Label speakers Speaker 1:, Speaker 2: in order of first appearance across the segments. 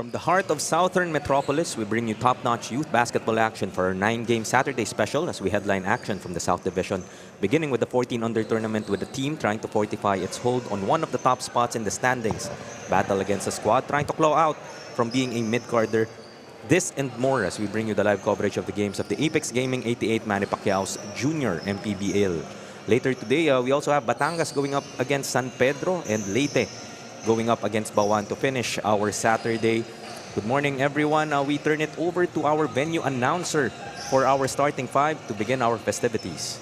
Speaker 1: From the heart of Southern Metropolis, we bring you top-notch youth basketball action for our 9-game Saturday special as we headline action from the South Division, beginning with the 14-under tournament with the team trying to fortify its hold on one of the top spots in the standings. Battle against a squad trying to claw out from being a mid-carder. This and more as we bring you the live coverage of the games of the Apex Gaming 88 Manny Pacquiao's Junior MPBL. Later today, we also have Batangas going up against San Pedro and Leyte going up against Bawan to finish our Saturday. Good morning, everyone. We turn it over to our venue announcer for our starting five to begin our festivities.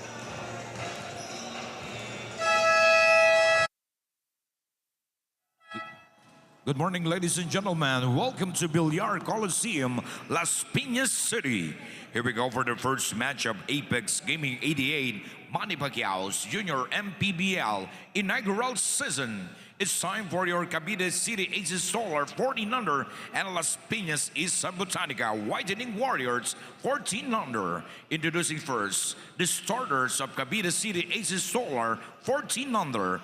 Speaker 2: Good morning, ladies and gentlemen. Welcome to Villar, Coliseum, Las Piñas City. Here we go for the first match of Apex Gaming 88, Manny Pacquiao's Junior MPBL Inaugural Season. It's time for your Cavite City Aces Solar 14 under and Las Piñas Isa Botanica Whitening Warriors 14 under. Introducing first the starters of Cavite City Aces Solar 14 under.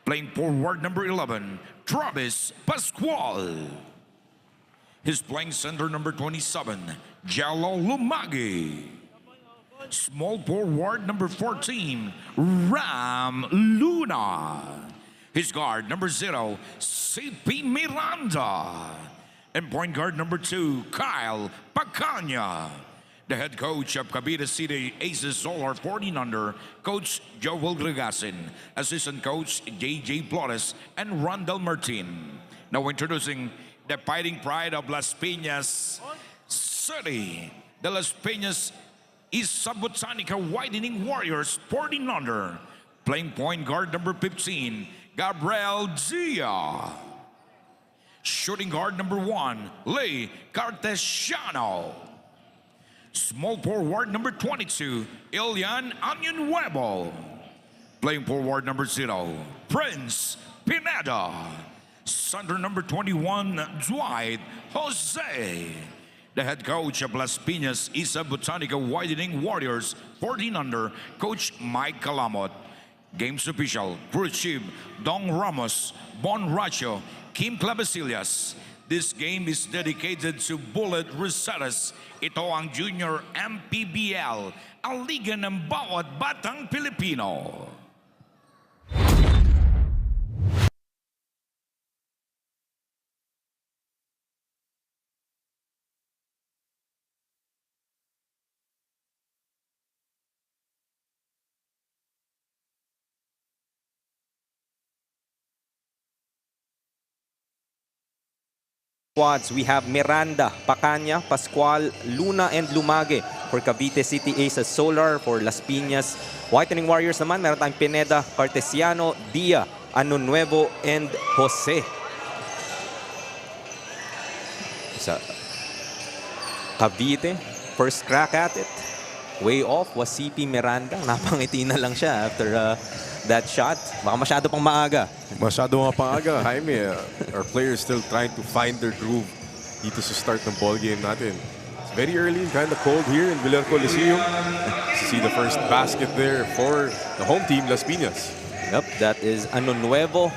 Speaker 2: Playing forward number 11, Travis Pascual. He's playing center number 27, Jello Lumagi. Small forward number 14, Ram Luna. His guard number 0, CP Miranda. And point guard number 2, Kyle Pacanya. The head coach of Cavite City Aces Solar 14 under, Coach Joel Gregasin. Assistant coach JJ Flores and Rondel Martin. Now introducing the fighting pride of Las Piñas City. The Las Piñas Isa Botanica Whitening Warriors 14 under. Playing point guard number 15, Gabriel Gia. Shooting guard number 1, Lee Cartesiano. Small forward number 22, Ilian Añunuevo. Playing forward number 0, Prince Pineda. Center number 21, Dwight Jose. The head coach of Las Piñas Isa Botanica Whitening Warriors 14 under, Coach Mike Calamot. Games official, Crew Chief Dong Ramos, Bon Racho, Kim Clavesillas. This game is dedicated to Bullet Rosadas. Ito ang Junior MPBL, ang liga ng bawat batang Pilipino.
Speaker 1: Squads, we have Miranda, Pacanya, Pascual, Luna, and Lumage for Cavite City Aces Solar. For Las Piñas Whitening Warriors naman, meron tayong Pineda, Cartesiano, Dia, Añunuevo, and Jose. Sa Cavite, first crack at it. Way off was CP Miranda. Napangiti na lang siya after that shot. Baka masyado pang maaga.
Speaker 3: Masyado nga pang-aga, Jaime. Our players still trying to find their groove dito sa start ng ball game natin. It's very early, kind of cold here in Villar Coliseum. To see the first basket there for the home team, Las Piñas.
Speaker 1: Yep, that is Añunuevo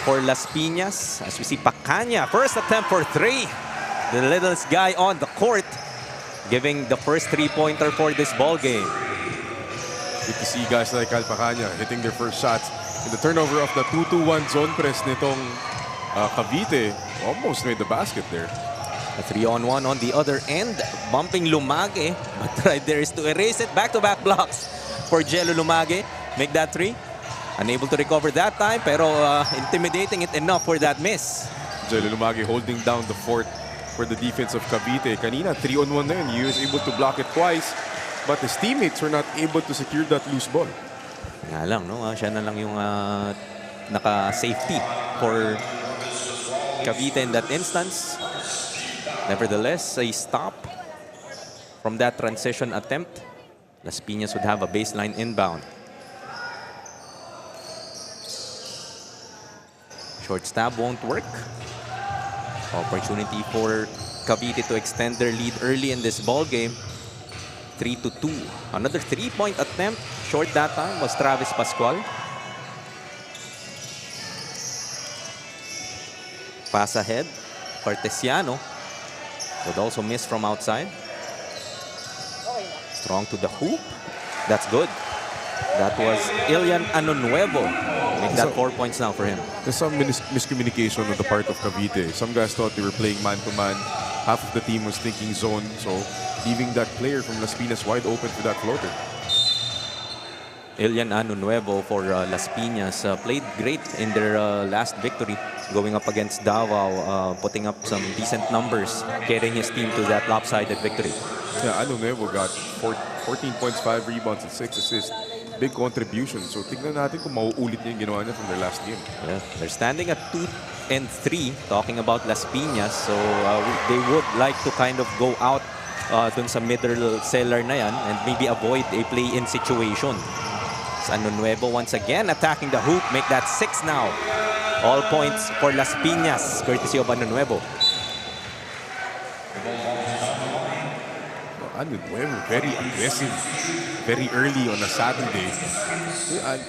Speaker 1: for Las Piñas. As we see Pacanya, first attempt for 3. The littlest guy on the court, giving the first 3-pointer for this ball game.
Speaker 3: Good to see guys like Kyle Pacanya hitting their first shots. In the turnover of the 2-2-1 zone press nitong Cavite, almost made the basket there.
Speaker 1: A 3-on-1 on the other end, bumping Lumage, but right there is to erase it. Back-to-back blocks for Jello Lumage. Make that 3. Unable to recover that time, pero intimidating it enough for that miss.
Speaker 3: Jello Lumage holding down the fort for the defense of Cavite. Kanina, 3-on-1 na yun. He was able to block it twice, but his teammates were not able to secure that loose ball.
Speaker 1: Nga lang, no? Siya na lang yung naka-safety for Cavite in that instance. Nevertheless, a stop from that transition attempt. Las Piñas would have a baseline inbound. Short stab won't work. Opportunity for Cavite to extend their lead early in this ball game. 3-2. Another 3-point attempt. Short that time was Travis Pascual. Pass ahead. Cartesiano would also miss from outside. Strong to the hoop. That's good. That was Ilian Anonuevo. Make that 4 points now for him.
Speaker 3: There's some miscommunication on the part of Cavite. Some guys thought they were playing man-to-man. Half of the team was thinking zone, so leaving that player from Las Piñas wide open for that floater.
Speaker 1: Ilian Anonuevo for Las Piñas played great in their last victory, going up against Davao, putting up some decent numbers, carrying his team to that lopsided victory.
Speaker 3: Yeah, Anonuevo got 14 points, 5 rebounds, and 6 assists. Big contribution. So tignan natin kung mauulit niya yung ginawa niya from their last game.
Speaker 1: Yeah, they're standing at 2 and 3, talking about Las Piñas. So they would like to kind of go out dun sa middle cellar na yan and maybe avoid a play-in situation. Anonuevo once again attacking the hoop, make that 6 now. All points for Las Piñas, courtesy of Anonuevo.
Speaker 3: Anonuevo, very aggressive, very early on a Saturday.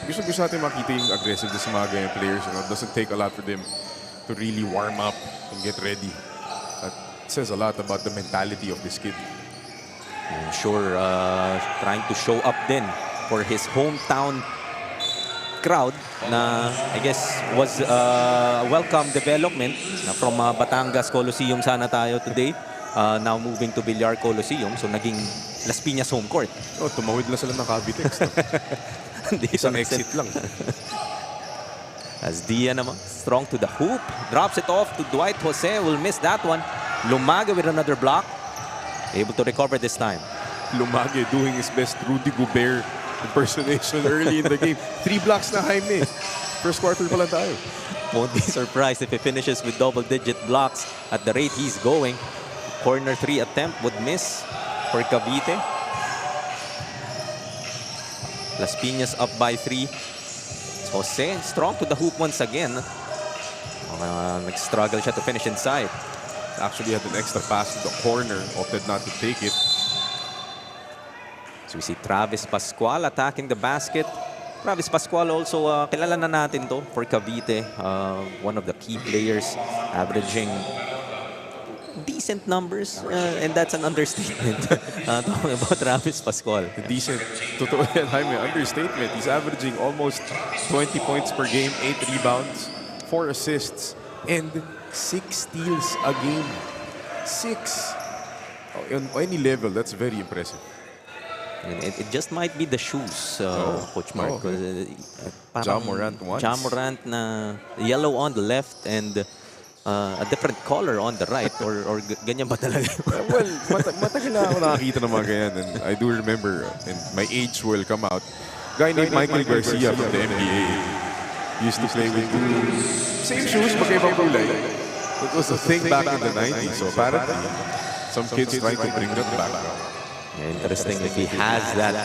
Speaker 3: Gusto natin makita yung aggressive sa mga ganyan players. You know, it doesn't take a lot for them to really warm up and get ready. That says a lot about the mentality of this kid.
Speaker 1: I'm sure trying to show up then for his hometown crowd na I guess was welcome development from Batangas Coliseum sana tayo today. Now moving to Villar Coliseum, so naging Las Piñas home court.
Speaker 3: Oh, tumawid lang sila ng Cavite. Isang exit lang.
Speaker 1: As Dia naman, strong to the hoop, drops it off to Dwight Jose, will miss that one. Lumage with another block, able to recover this time.
Speaker 3: Lumage doing his best Rudy Gobert impersonation early in the game. 3 blocks na Jaime. First quarter pa lang tayo.
Speaker 1: Won't be surprised if he finishes with double-digit blocks at the rate he's going. Corner 3 attempt would miss for Cavite. Las Piñas up by 3. Jose strong to the hoop once again. Nag-struggle siya to finish inside.
Speaker 3: Actually had an extra pass to the corner, opted not to take it.
Speaker 1: So we see Travis Pascual attacking the basket. Travis Pascual also, kilala na natin to for Cavite. One of the key players, averaging decent numbers, and that's an understatement. Talking about Travis Pascual.
Speaker 3: Decent. Totoo yan, Jaime. Understatement. He's averaging almost 20 points per game, 8 rebounds, 4 assists, and 6 steals a game. 6. On any level, that's very impressive.
Speaker 1: And it just might be the shoes, Coach Mark.
Speaker 3: Ja Morant once.
Speaker 1: Ja Morant na yellow on the left and a different color on the right, or ganyan ba talaga?
Speaker 3: Well, matagal na ako nakakita ng mga ganyan, and I do remember, and my age will come out. Guy named Michael Garcia from the NBA used to play with same shoes, magkaibang kulay. It was a thing back in the 90s, so apparently some kids trying to bring that back.
Speaker 1: Interesting if he has that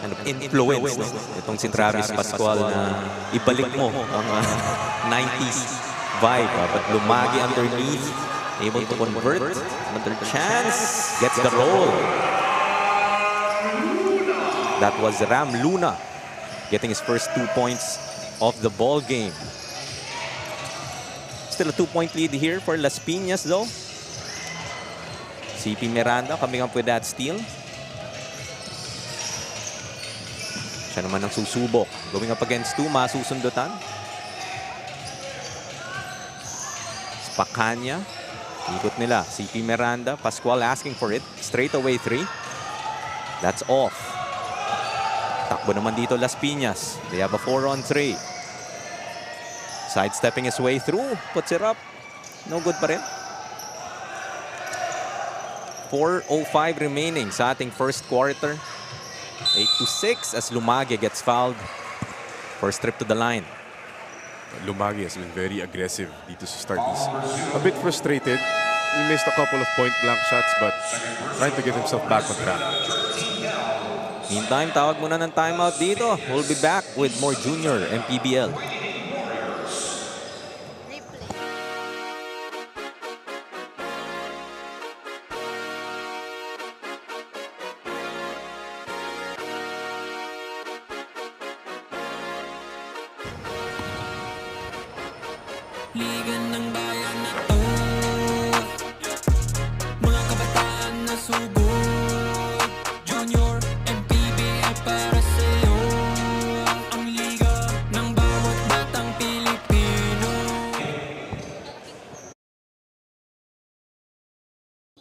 Speaker 1: kind of influence, no? Itong si Travis Pascual na ibalik mo ang 90s vibe, but Lumage underneath, able to convert. Another chance, gets the roll. That was Ram Luna getting his first 2 points of the ball game. Still a 2-point lead here for Las Piñas though. CP Miranda coming up with that steal. Siya naman ang susubok. Going up against 2, masusundutan. Pakanya, ikot nila. CP Miranda, Pascual asking for it. Straight away 3. That's off. Takbo naman dito Las Piñas. They have a 4-on-3. Sidestepping his way through. Puts it up. No good pa rin. 4:05 remaining sa ating first quarter. 8-6 as Lumage gets fouled. First trip to the line.
Speaker 3: Lumage has been very aggressive dito sa start. He's a bit frustrated. He missed a couple of point-blank shots, but trying to get himself back on track.
Speaker 1: Meantime, tawag muna ng timeout dito. We'll be back with more junior MPBL.
Speaker 4: Ligan ng bayan na to.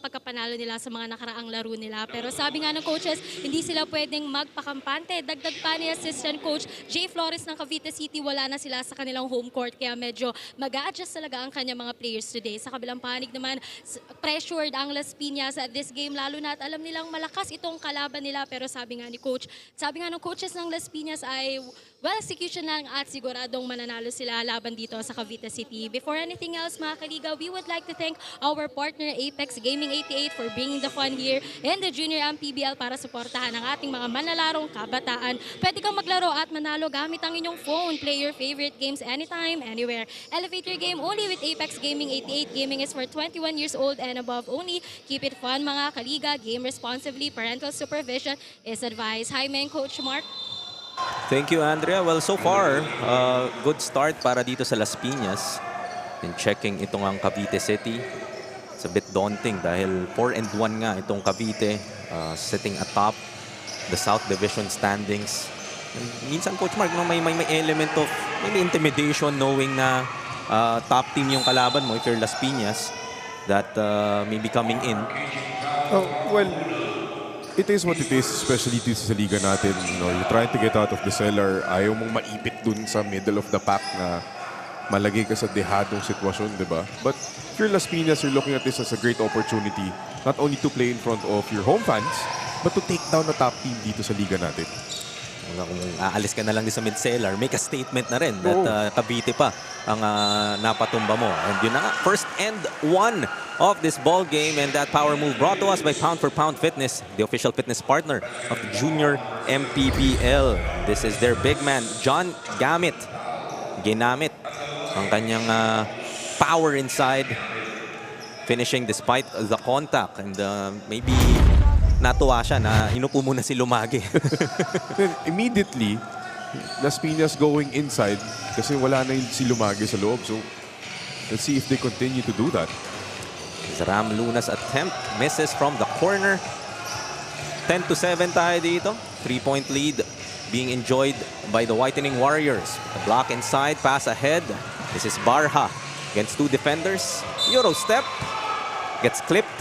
Speaker 4: pagkapanalo nila sa mga nakaraang laro nila. Pero sabi nga ng coaches, hindi sila pwedeng magpakampante. Dagdag pa ni assistant coach Jay Flores ng Cavite City, wala na sila sa kanilang home court. Kaya medyo mag-a-adjust talaga ang kanyang mga players today. Sa kabilang panig naman, pressured ang Las Piñas at this game, lalo na at alam nilang malakas itong kalaban nila. Pero sabi nga ng coaches ng Las Piñas ay well execution lang at siguradong mananalo sila laban dito sa Cavite City. Before anything else mga kaliga, we would like to thank our partner Apex Gaming 88 for bringing the fun here in the Junior MPBL para suportahan ang ating mga manalarong kabataan. Pwede kang maglaro at manalo gamit ang inyong phone. Play your favorite games anytime, anywhere. Elevator game only with Apex Gaming 88. Gaming is for 21 years old and above only. Keep it fun mga kaliga. Game responsibly. Parental supervision is advised. Hi, man, Coach Mark.
Speaker 1: Thank you, Andrea. Well, so far, good start para dito sa Las Piñas. In checking itong ang Cavite City. It's a bit daunting dahil 4-1 nga itong Cavite, sitting atop the South Division standings. And minsan, Coach Mark, no, may element of maybe intimidation knowing na top team yung kalaban mo if you're Las Piñas that may be coming in.
Speaker 3: Oh, well, it is what it is, especially dito sa liga natin. You know, you're trying to get out of the cellar. Ayaw mong maipit dun sa middle of the pack na malagay ka sa dehadong sitwasyon, di ba? But if you're Las Piñas, you're looking at this as a great opportunity not only to play in front of your home fans, but to take down the top team dito sa liga natin.
Speaker 1: Kung aalis ka na lang din sa mid-cellar, make a statement na rin that Cavite pa ang napatumba mo. And yun na nga, first and one of this ball game, and that power move brought to us by Pound for Pound Fitness, the official fitness partner of the Junior MPBL. This is their big man, John Ginamit ang kanyang power inside, finishing despite the contact, and maybe natuwa siya na inupo muna si Lumagi.
Speaker 3: Then immediately, Las Piñas going inside kasi wala na si Lumagi sa loob. So, let's see if they continue to do that.
Speaker 1: Ram Luna's attempt misses from the corner. 10-7 tayo dito. 3-point lead being enjoyed by the Whitening Warriors. The block inside, pass ahead. This is Barha against two defenders. Euro step. Gets clipped.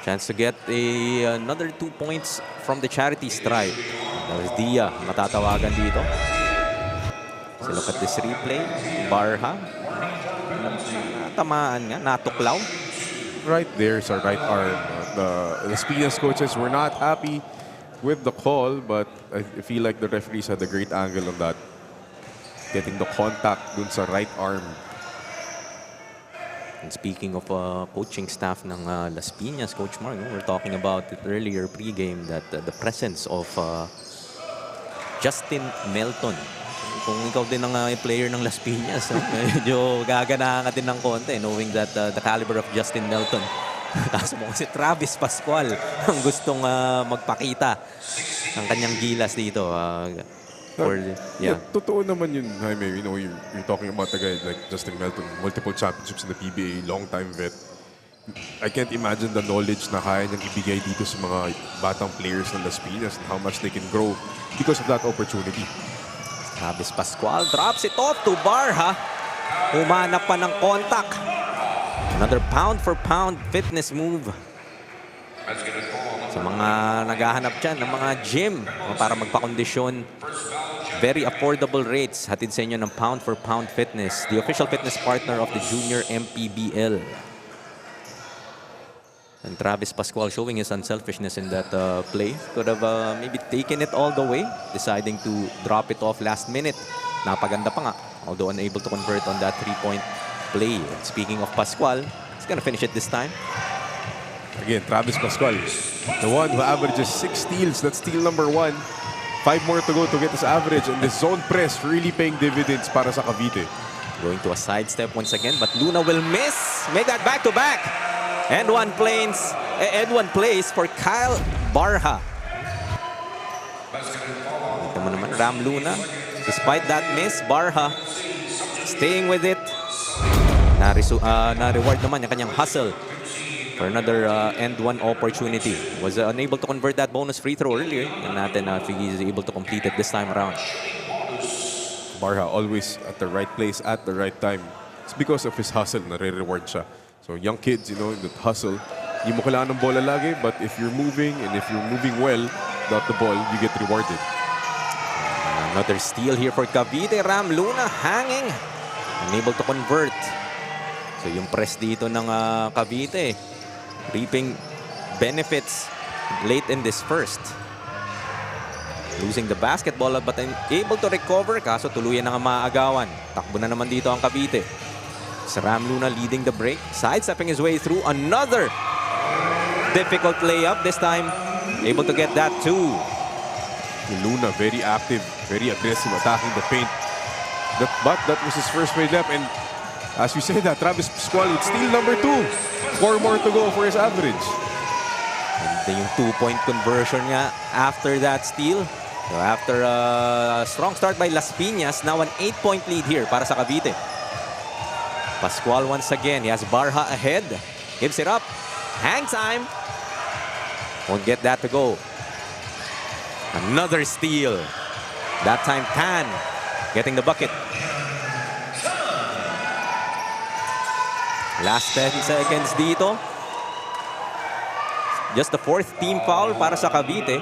Speaker 1: Chance to get another 2 points from the charity stripe. That was Dia matatawagan dito. So look at this replay. Barha. Tamaan nga, natuklaw.
Speaker 3: Right there sa right arm. The Las Piñas coaches were not happy with the call, but I feel like the referees had a great angle on that. Getting the contact dun sa right arm.
Speaker 1: And speaking of coaching staff ng Las Piñas, Coach Mark, we were talking about it earlier pre-game that the presence of Justin Melton. Kung ikaw din ang player ng Las Piñas, medyo gaganahan ka din ng konti knowing that the caliber of Justin Melton. Kaso mo si Travis Pascual ang gustong magpakita ng kanyang gilas dito.
Speaker 3: Yeah, totoo naman yun, Jaime. You know, you're talking about a guy like Justin Melton, multiple championships in the PBA, long-time vet. I can't imagine the knowledge na kaya niyang ibigay dito sa mga batang players ng Las Piñas and how much they can grow because of that opportunity.
Speaker 1: Travis Pascual drops it off to Barha. Humanap pa ng contact. Another pound-for-pound fitness move. Sa mga naghahanap dyan ng mga gym para magpakondisyon, very affordable rates hatid sa inyo ng Pound for Pound Fitness, the official fitness partner of the Junior MPBL. And Travis Pascual showing his unselfishness in that play. Could have maybe taken it all the way, deciding to drop it off last minute. Napaganda pa nga, although unable to convert on that three-point play. And speaking of Pascual, he's gonna finish it this time.
Speaker 3: Again, Travis Pascual, the one who averages 6 steals. That's steal number 1. 5 more to go to get his average. And the zone press really paying dividends para sa Cavite.
Speaker 1: Going to a sidestep once again, but Luna will miss. Make that back-to-back. And one plays for Kyle Barha. Ito mo naman, Ram Luna. Despite that miss, Barha staying with it. Na-reward naman yung kanyang hustle for another end one opportunity. Was unable to convert that bonus free throw earlier. And natin if he is able to complete it this time around.
Speaker 3: Barha always at the right place at the right time. It's because of his hustle na re-reward siya. So young kids, that hustle. Hindi mo kailangan ng bola lagi, but if you're moving and if you're moving well without the ball, you get rewarded.
Speaker 1: Another steal here for Cavite. Ram Luna hanging. Unable to convert. So yung press dito ng Cavite, reaping benefits late in this first. Losing the basketball but able to recover, kaso tuluyan na nga maaagawan. Takbo na naman dito ang Cavite. Si Ram Luna leading the break, sidestepping his way through another difficult layup. This time, able to get that too.
Speaker 3: Luna, very active, very aggressive, attacking the paint. But that was his first made layup. And as you said, Travis Pascual, it's still number 2. 4 more to go for his average.
Speaker 1: And yung 2-point conversion nga after that steal. So after a strong start by Las Piñas, now an 8-point lead here para sa Cavite. Pascual once again, he has Barha ahead. Gives it up. Hang time. Won't get that to go. Another steal. That time Tan getting the bucket. Last 10 seconds dito. Just the 4th team foul para sa Cavite.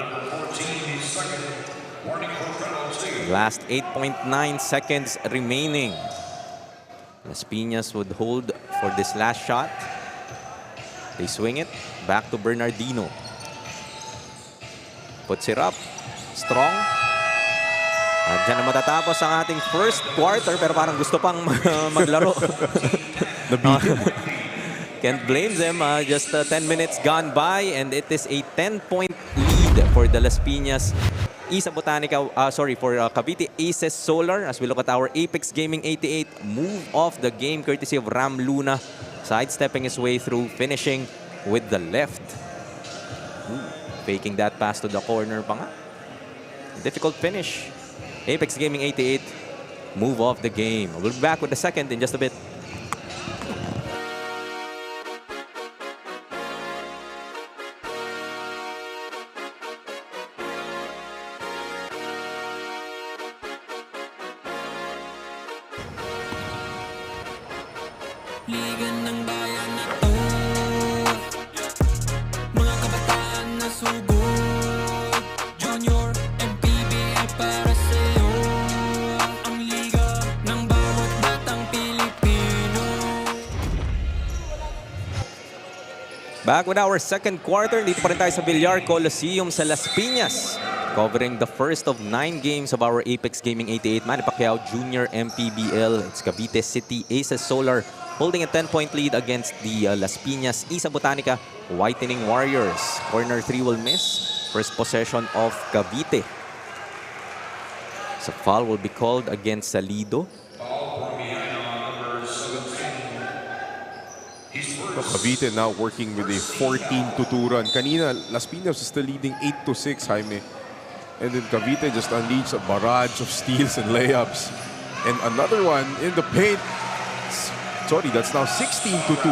Speaker 1: Last 8.9 seconds remaining. Las Piñas would hold for this last shot. They swing it back to Bernardino. Puts it up. Strong. At dyan na matatapos ang ating first quarter, pero parang gusto pang maglaro. Can't blame them. Just 10 minutes gone by and it is a 10-point lead for the Las Piñas. For Cavite Aces Solar. As we look at our Apex Gaming 88 move off the game courtesy of Ram Luna. Sidestepping his way through, finishing with the left. Faking that pass to the corner pa nga. Difficult finish. Apex Gaming 88 move off the game. We'll be back with the second in just a bit.
Speaker 5: Liga ng bayan na to, mga kabataan na sugod, Junior, MPBL para sa'yo, ang liga ng bawat batang Pilipino.
Speaker 1: Back with our second quarter. Dito pa rin tayo sa Villar, Coliseum sa Las Piñas. Covering the first of 9 games of our Apex Gaming 88 Manny Pacquiao Junior MPBL. It's Cavite City Aces Solar holding a 10-point lead against the Las Piñas Isa Botanica Whitening Warriors. Corner 3 will miss. First possession of Cavite. So foul will be called against Salido.
Speaker 3: Cavite now working with a 14-2 run. Kanina, Las Piñas is still leading 8-6, Jaime. And then Cavite just unleashed a barrage of steals and layups. And another one in the paint. Sorry, that's now 16-2.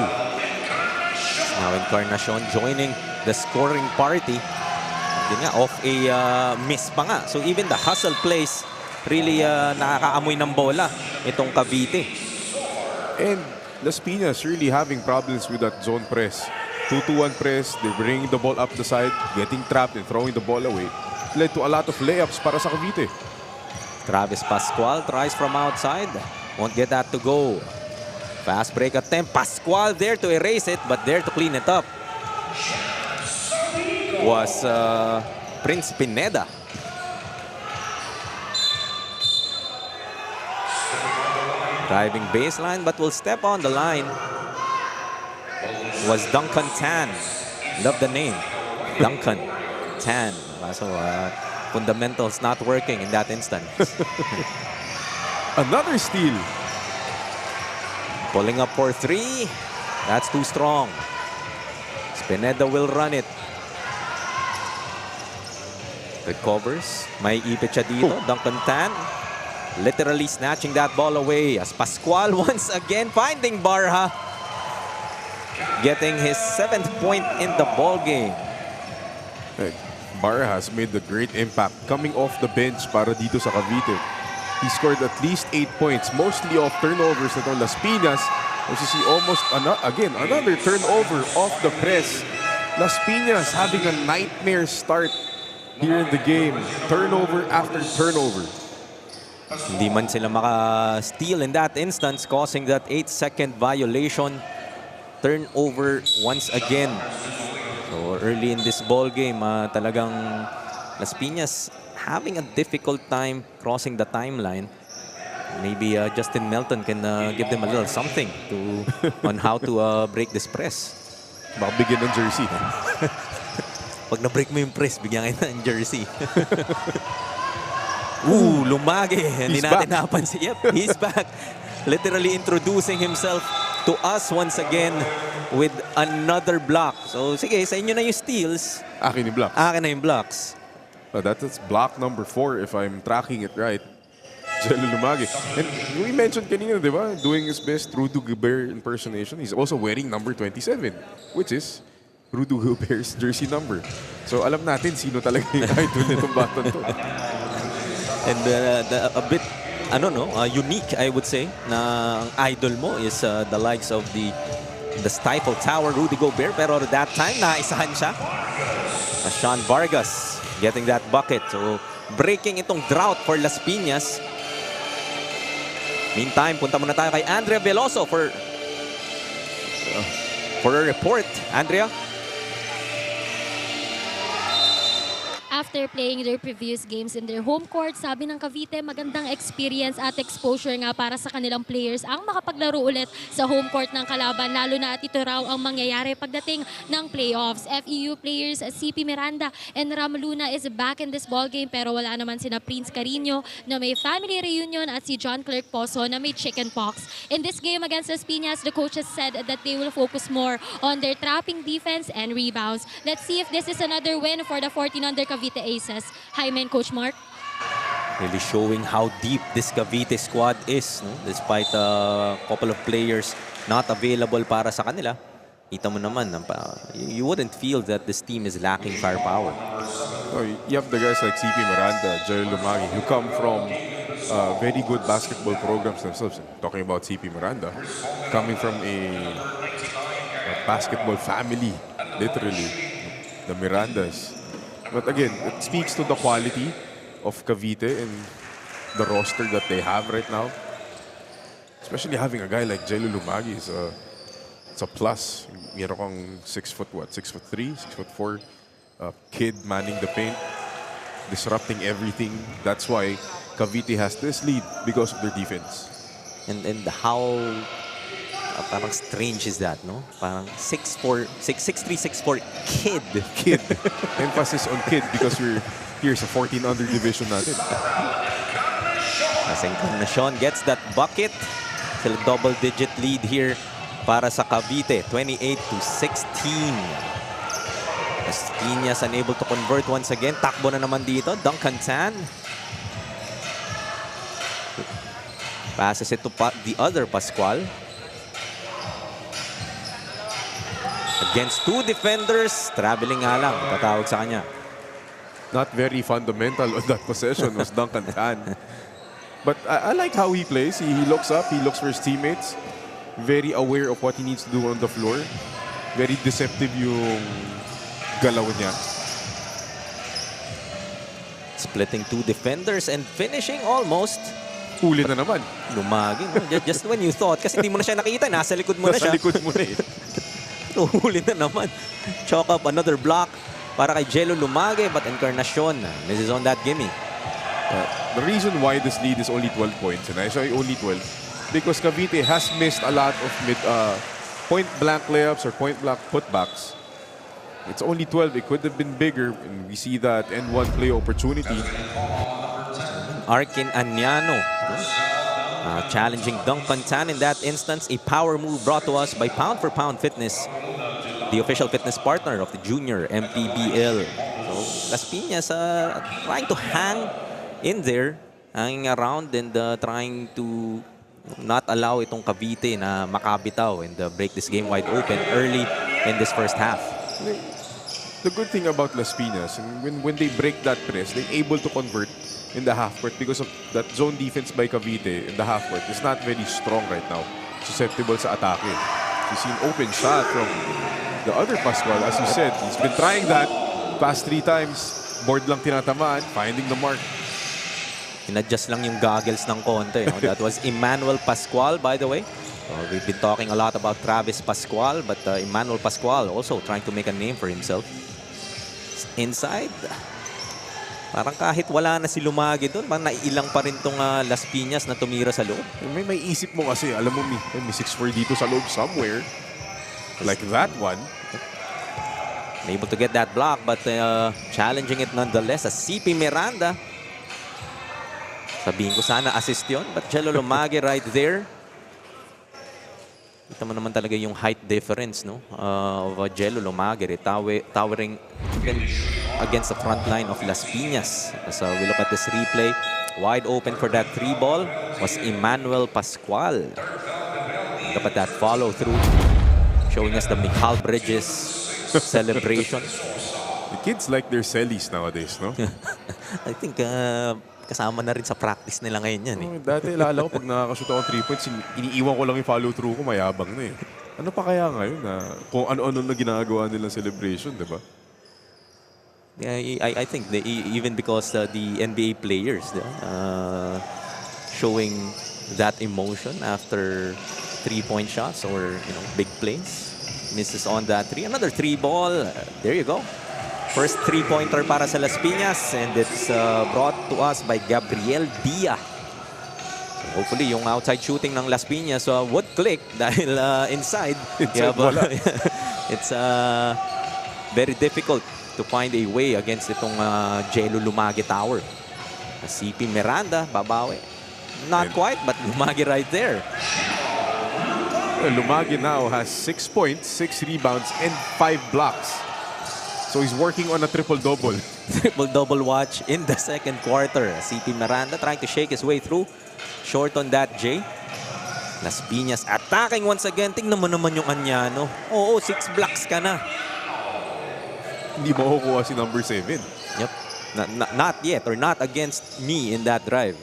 Speaker 1: Now Encarnacion joining the scoring party. Yun nga, off a miss pa nga. So even the hustle plays really nakakaamoy ng bola itong Cavite.
Speaker 3: And Las Piñas really having problems with that zone press. 2-2-1 press, they're bringing the ball up the side, getting trapped and throwing the ball away. Led to a lot of layups para sa Cavite.
Speaker 1: Travis Pascual tries from outside. Won't get that to go. Fast break attempt. Pascual there to erase it, but there to clean it up was Prince Pineda. Driving baseline, but will step on the line was Duncan Tan. Love the name. Duncan Tan. So fundamentals not working in that instance.
Speaker 3: Another steal.
Speaker 1: Pulling up for 3. That's too strong. Pineda will run it. Recovers. May ipit siya dito. Duncan Tan. Literally snatching that ball away as Pascual once again finding Barha. Getting his 7th point in the ball game.
Speaker 3: Barha has made a great impact coming off the bench para dito sa Cavite. He scored at least 8 points, mostly off turnovers na Las Piñas. As you see, almost another turnover off the press. Las Piñas having a nightmare start here in the game. Turnover after turnover.
Speaker 1: Hindi man sila maka-steal in that instance, causing that 8-second violation. Turnover once again. So early in this ball game, talagang Las Piñas having a difficult time crossing the timeline. Maybe Justin Melton can give them a little something on how to break this press.
Speaker 3: Baka bigyan ng jersey.
Speaker 1: Pag na-break mo yung press, bigyan kayo ng jersey. Ooh, Lumage. Hindi natin napansin. Yep, he's back. Literally introducing himself to us once again with another block. So sige, sa inyo na yung steals.
Speaker 3: Akin yung blocks.
Speaker 1: Akin na yung blocks.
Speaker 3: That's block number 4 if I'm tracking it right. Jello Lumage. And we mentioned kanina, di ba? Doing his best Rudy Gobert impersonation. He's also wearing number 27, which is Rudy Gobert's jersey number. So alam natin sino talaga yung idol nitong batang to.
Speaker 1: And a bit, unique, I would say, na ang idol mo is the likes of the Stifle Tower, Rudy Gobert. Pero that time, naisahan siya. Sean Vargas getting that bucket. So breaking itong drought for Las Piñas. Meantime, punta muna tayo kay Andrea Veloso for a report. Andrea?
Speaker 4: After playing their previous games in their home court, sabi ng Cavite, magandang experience at exposure nga para sa kanilang players ang makapaglaro ulit sa home court ng kalaban, lalo na at ito raw ang mangyayari pagdating ng playoffs. FEU players CP Miranda and Ram Luna is back in this ball game, pero wala naman sina Prince Carino na may family reunion at si John Clerk Pozo na may chickenpox. In this game against Las Piñas, the coaches said that they will focus more on their trapping defense and rebounds. Let's see if this is another win for the 14 under Cavite Aces. Hi, man, Coach Mark.
Speaker 1: Really showing how deep this Cavite squad is, no? Despite a couple of players not available para sa kanila. Kita mo naman, you wouldn't feel that this team is lacking firepower.
Speaker 3: You have the guys like CP Miranda, Jerry Lumagi, who come from very good basketball programs themselves. Talking about CP Miranda, coming from a basketball family, literally, the Mirandas. But again, it speaks to the quality of Cavite and the roster that they have right now. Especially having a guy like Jello Lumagi is it's a plus. Meron kang 6'3", 6'4" kid manning the paint, disrupting everything. That's why Cavite has this lead because of their defense.
Speaker 1: And how parang strange is that, no? Parang 6'3", 6'4" kid.
Speaker 3: Emphasis on kid because here's a 14 under division natin.
Speaker 1: As Encarnacion gets that bucket. Still a double-digit lead here para sa Cavite, 28-16. Las Piñas unable to convert once again. Takbo na naman dito. Duncan Tan. Passes it to the other Pascual. Against two defenders, traveling nga lang, tatawag sa kanya.
Speaker 3: Not very fundamental on that possession was Duncan Tan. But I like how he plays. He looks up, he looks for his teammates. Very aware of what he needs to do on the floor. Very deceptive yung galaw niya.
Speaker 1: Splitting two defenders and finishing almost.
Speaker 3: Uli na naman.
Speaker 1: Lumagi. No? Just when you thought, kasi hindi mo na siya nakita, nasa likod mo na siya.
Speaker 3: Nasa likod mo na eh.
Speaker 1: Huli na naman. Chalk up another block para kay Jello Lumage, but Encarnacion misses on that gimme.
Speaker 3: The reason why this lead is only 12 points, and I say only 12, because Cavite has missed a lot of point-blank layups or point-blank putbacks. It's only 12. It could have been bigger, and we see that N1 play opportunity.
Speaker 1: Arkin Anyano challenging Duncan Tan in that instance. A power move brought to us by Pound for Pound Fitness, the official fitness partner of the junior MPBL. So Las Piñas trying to hang in there, hanging around and trying to not allow itong Cavite na makabitaw and break this game wide open early in this first half.
Speaker 3: The good thing about Las Piñas, when they break that press, they're able to convert in the half court because of that zone defense by Cavite in the half court is not very strong right now. susceptible sa atake. You see an open shot from the other Pascual. As you said, he's been trying that past 3 times. Board lang tinatamaan, finding the mark.
Speaker 1: In-adjust lang yung goggles ng konti. No? That was Emmanuel Pascual, by the way. We've been talking a lot about Travis Pascual, but Emmanuel Pascual also trying to make a name for himself. Inside. Parang kahit wala na si Lumagi doon, parang naiilang pa rin tong Las Piñas na tumira sa loob.
Speaker 3: May isip mo kasi, alam mo, may 6-4 dito sa loob somewhere. Like that one.
Speaker 1: Able to get that block, but challenging it nonetheless. CP Miranda. Sabihin ko sana assist yun, but Jello Lumagi right there. Kita mo naman talaga yung height difference, no? Of Jello Lumagi towering against the front line of Las Piñas. So we look at this replay. Wide open for that 3 ball was Emmanuel Pascual. Look at that follow through, showing us the Michael Bridges celebration.
Speaker 3: The kids like their sellies nowadays, no?
Speaker 1: I think kasama na rin sa practice nila ngayon yan.
Speaker 3: Dati, lala ko, pag nakakashoot ako 3 points, iniiwan ko lang yung follow-through ko, mayabang na eh. Ano pa kaya ngayon na kung ano-ano na ginagawa nilang celebration, di ba?
Speaker 1: Yeah, I think even because the NBA players showing that emotion after 3-point shots or big plays. Misses on that 3. Another 3 ball. There you go. First 3-pointer para sa Las Piñas, and it's brought to us by Gabriel Dia. So hopefully, yung outside shooting ng Las Piñas would click dahil inside. It's very difficult to find a way against itong Jello Lumagi tower. CP Miranda, babawi. Not quite, but Lumagi right there.
Speaker 3: Lumagi now has 6 points, 6 rebounds, and 5 blocks. So he's working on a triple-double.
Speaker 1: Triple-double watch in the second quarter. CP Miranda trying to shake his way through. Short on that, Jay. Las Piñas attacking once again. Tingnan mo naman yung Anyano. Oo, 6 blocks ka na.
Speaker 3: Hindi mo kukuha si number 7.
Speaker 1: Yep. Not yet, or not against me in that drive.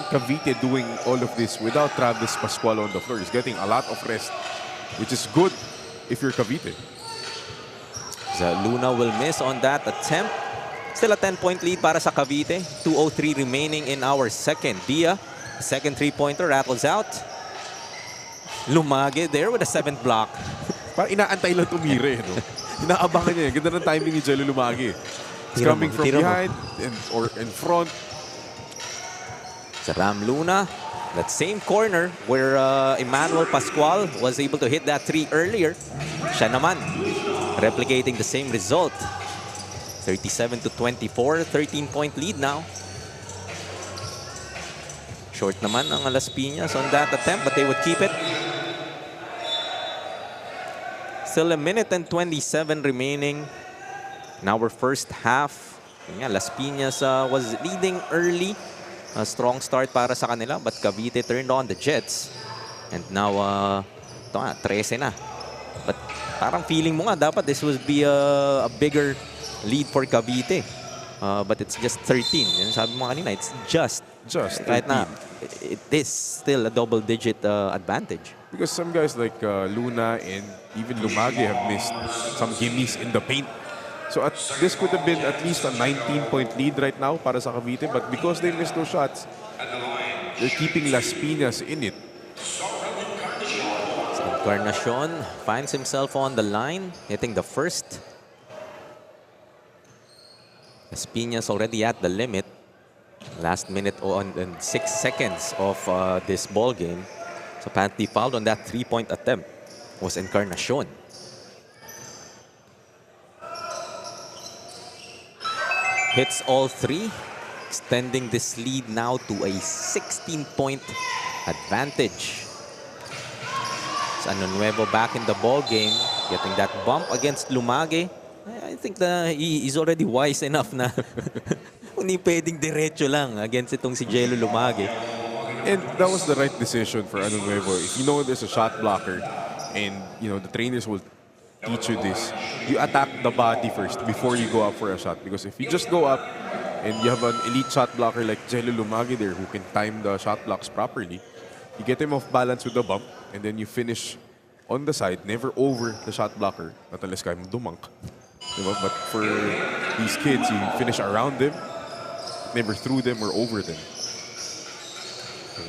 Speaker 3: Cavite doing all of this without Travis Pascual on the floor. He's getting a lot of rest, which is good if you're Cavite.
Speaker 1: Luna will miss on that attempt. Still a 10-point lead para sa Cavite. 2:03 remaining in our second. Dia, second 3-pointer, rattles out. Lumagi there with a 7th block.
Speaker 3: Parang inaantay lang tumire, no? Inaabangan niya. Ganda ng timing ni Jello Lumagi. He's coming from behind or in front.
Speaker 1: Sa Ram Luna, that same corner where Emmanuel Pascual was able to hit that 3 earlier. Siya naman, replicating the same result. 37-24, 13-point lead now. Short naman ang Las Piñas on that attempt, but they would keep it. Still a minute and 27 remaining in our first half. Yeah, Las Piñas was leading early. A strong start para sa kanila, but Cavite turned on the Jets. And now, ito nga, 13 na. But parang feeling mo nga, dapat this would be a bigger lead for Cavite. But it's just 13. Yan sabi mo kanina, it's just right now, it is still a double-digit advantage.
Speaker 3: Because some guys like Luna and even Lumagi have missed some gimmies in the paint. So this could have been at least a 19-point lead right now para sa Cavite. But because they missed those shots, they're keeping Las Piñas in it.
Speaker 1: Encarnacion finds himself on the line, hitting the first. Las Piñas already at the limit. Last minute and 6 seconds of this ball game. So penalty fouled on that 3-point attempt was Encarnacion. Hits all 3, extending this lead now to a 16-point advantage. Ano Nuevo back in the ball game, getting that bump against Lumagi. I think he's already wise enough na hindi pwedeng diretso lang against itong si Jello Lumagi.
Speaker 3: And that was the right decision for Ano Nuevo. If you know there's a shot blocker and the trainers will teach you this, you attack the body first before you go up for a shot. Because if you just go up and you have an elite shot blocker like Jello Lumagi there who can time the shot blocks properly, You get him off balance with the bump, and then you finish on the side, never over the shot blocker. Not unless kaya mo dumunk. Diba? But for these kids, you finish around them, never through them or over them.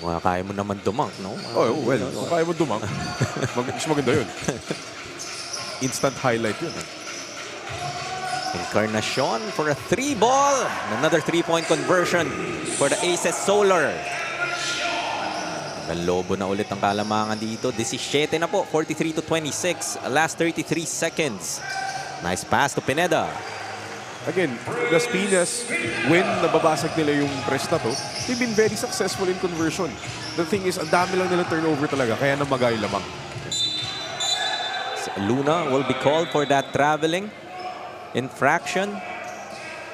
Speaker 1: Kung kaya mo naman dumunk, no?
Speaker 3: Oh, well, kung kaya mo dumunk, mas maganda yun. Instant highlight yun.
Speaker 1: Encarnacion for a 3-ball. Another 3-point conversion for the Aces Solar. Lobo na ulit ang kalamangan dito. 17 na po, 43-26. Last 33 seconds. Nice pass to Pineda.
Speaker 3: Again, Las Piñas, when nababasag nila yung press na to, they've been very successful in conversion. The thing is, ang dami lang nila turnover talaga, kaya namagay lamang.
Speaker 1: Luna will be called for that traveling infraction.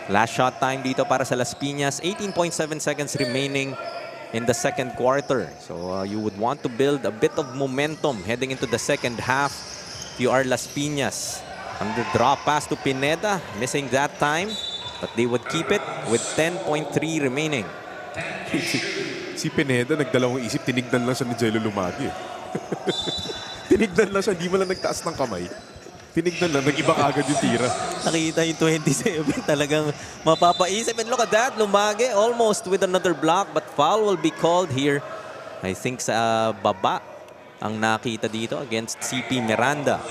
Speaker 1: Last shot time dito para sa Las Piñas. 18.7 seconds remaining in the second quarter. So you would want to build a bit of momentum heading into the second half if you are Las Piñas. Under drop pass to Pineda, missing that time, but they would keep it with 10.3 remaining.
Speaker 3: Si Pineda, nagdalawang isip, tinignan lang siya ni Jello Lumagi. Tinignan lang siya, di mo lang nagtaas ng kamay. Tinignan lang, nag-iba kagad yung tira.
Speaker 1: Nakita yung 27, talagang mapapaisip. And look at that, Lumage almost with another block, but foul will be called here. I think sa baba ang nakita dito against CP Miranda.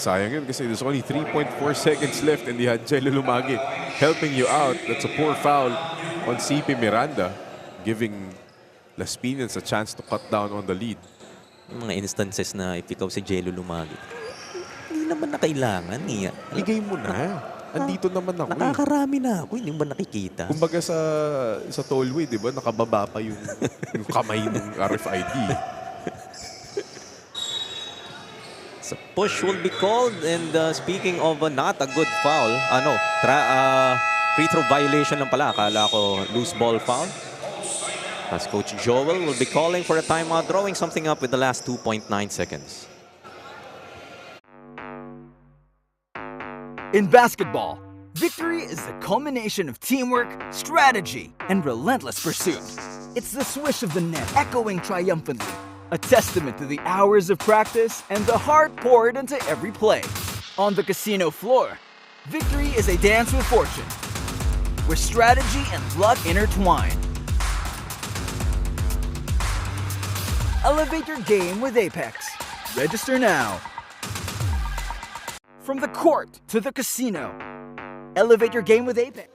Speaker 3: Sayang yun kasi there's only 3.4 seconds left and you had Jello Lumagi helping you out. That's a poor foul on CP Miranda, giving Las Piñas a chance to cut down on the lead.
Speaker 1: Mga instances na if ikaw si Jello Lumagi, hindi naman na kailangan.
Speaker 3: Bigay mo na. Andito naman ako.
Speaker 1: Nakakarami na ako, hindi mo ba nakikita?
Speaker 3: Kumbaga sa tollway, di ba? Nakababa pa yung kamay ng RFID.
Speaker 1: So push will be called, and speaking of not a good foul, free throw violation lang pala. Akala ko loose ball foul. As Coach Joel will be calling for a timeout, drawing something up with the last 2.9 seconds.
Speaker 6: In basketball, victory is the culmination of teamwork, strategy, and relentless pursuit. It's the swish of the net echoing triumphantly, a testament to the hours of practice and the heart poured into every play. On the casino floor, victory is a dance with fortune, where strategy and luck intertwine. Elevate your game with Apex. Register now. From the court to the casino, elevate your game with Apex.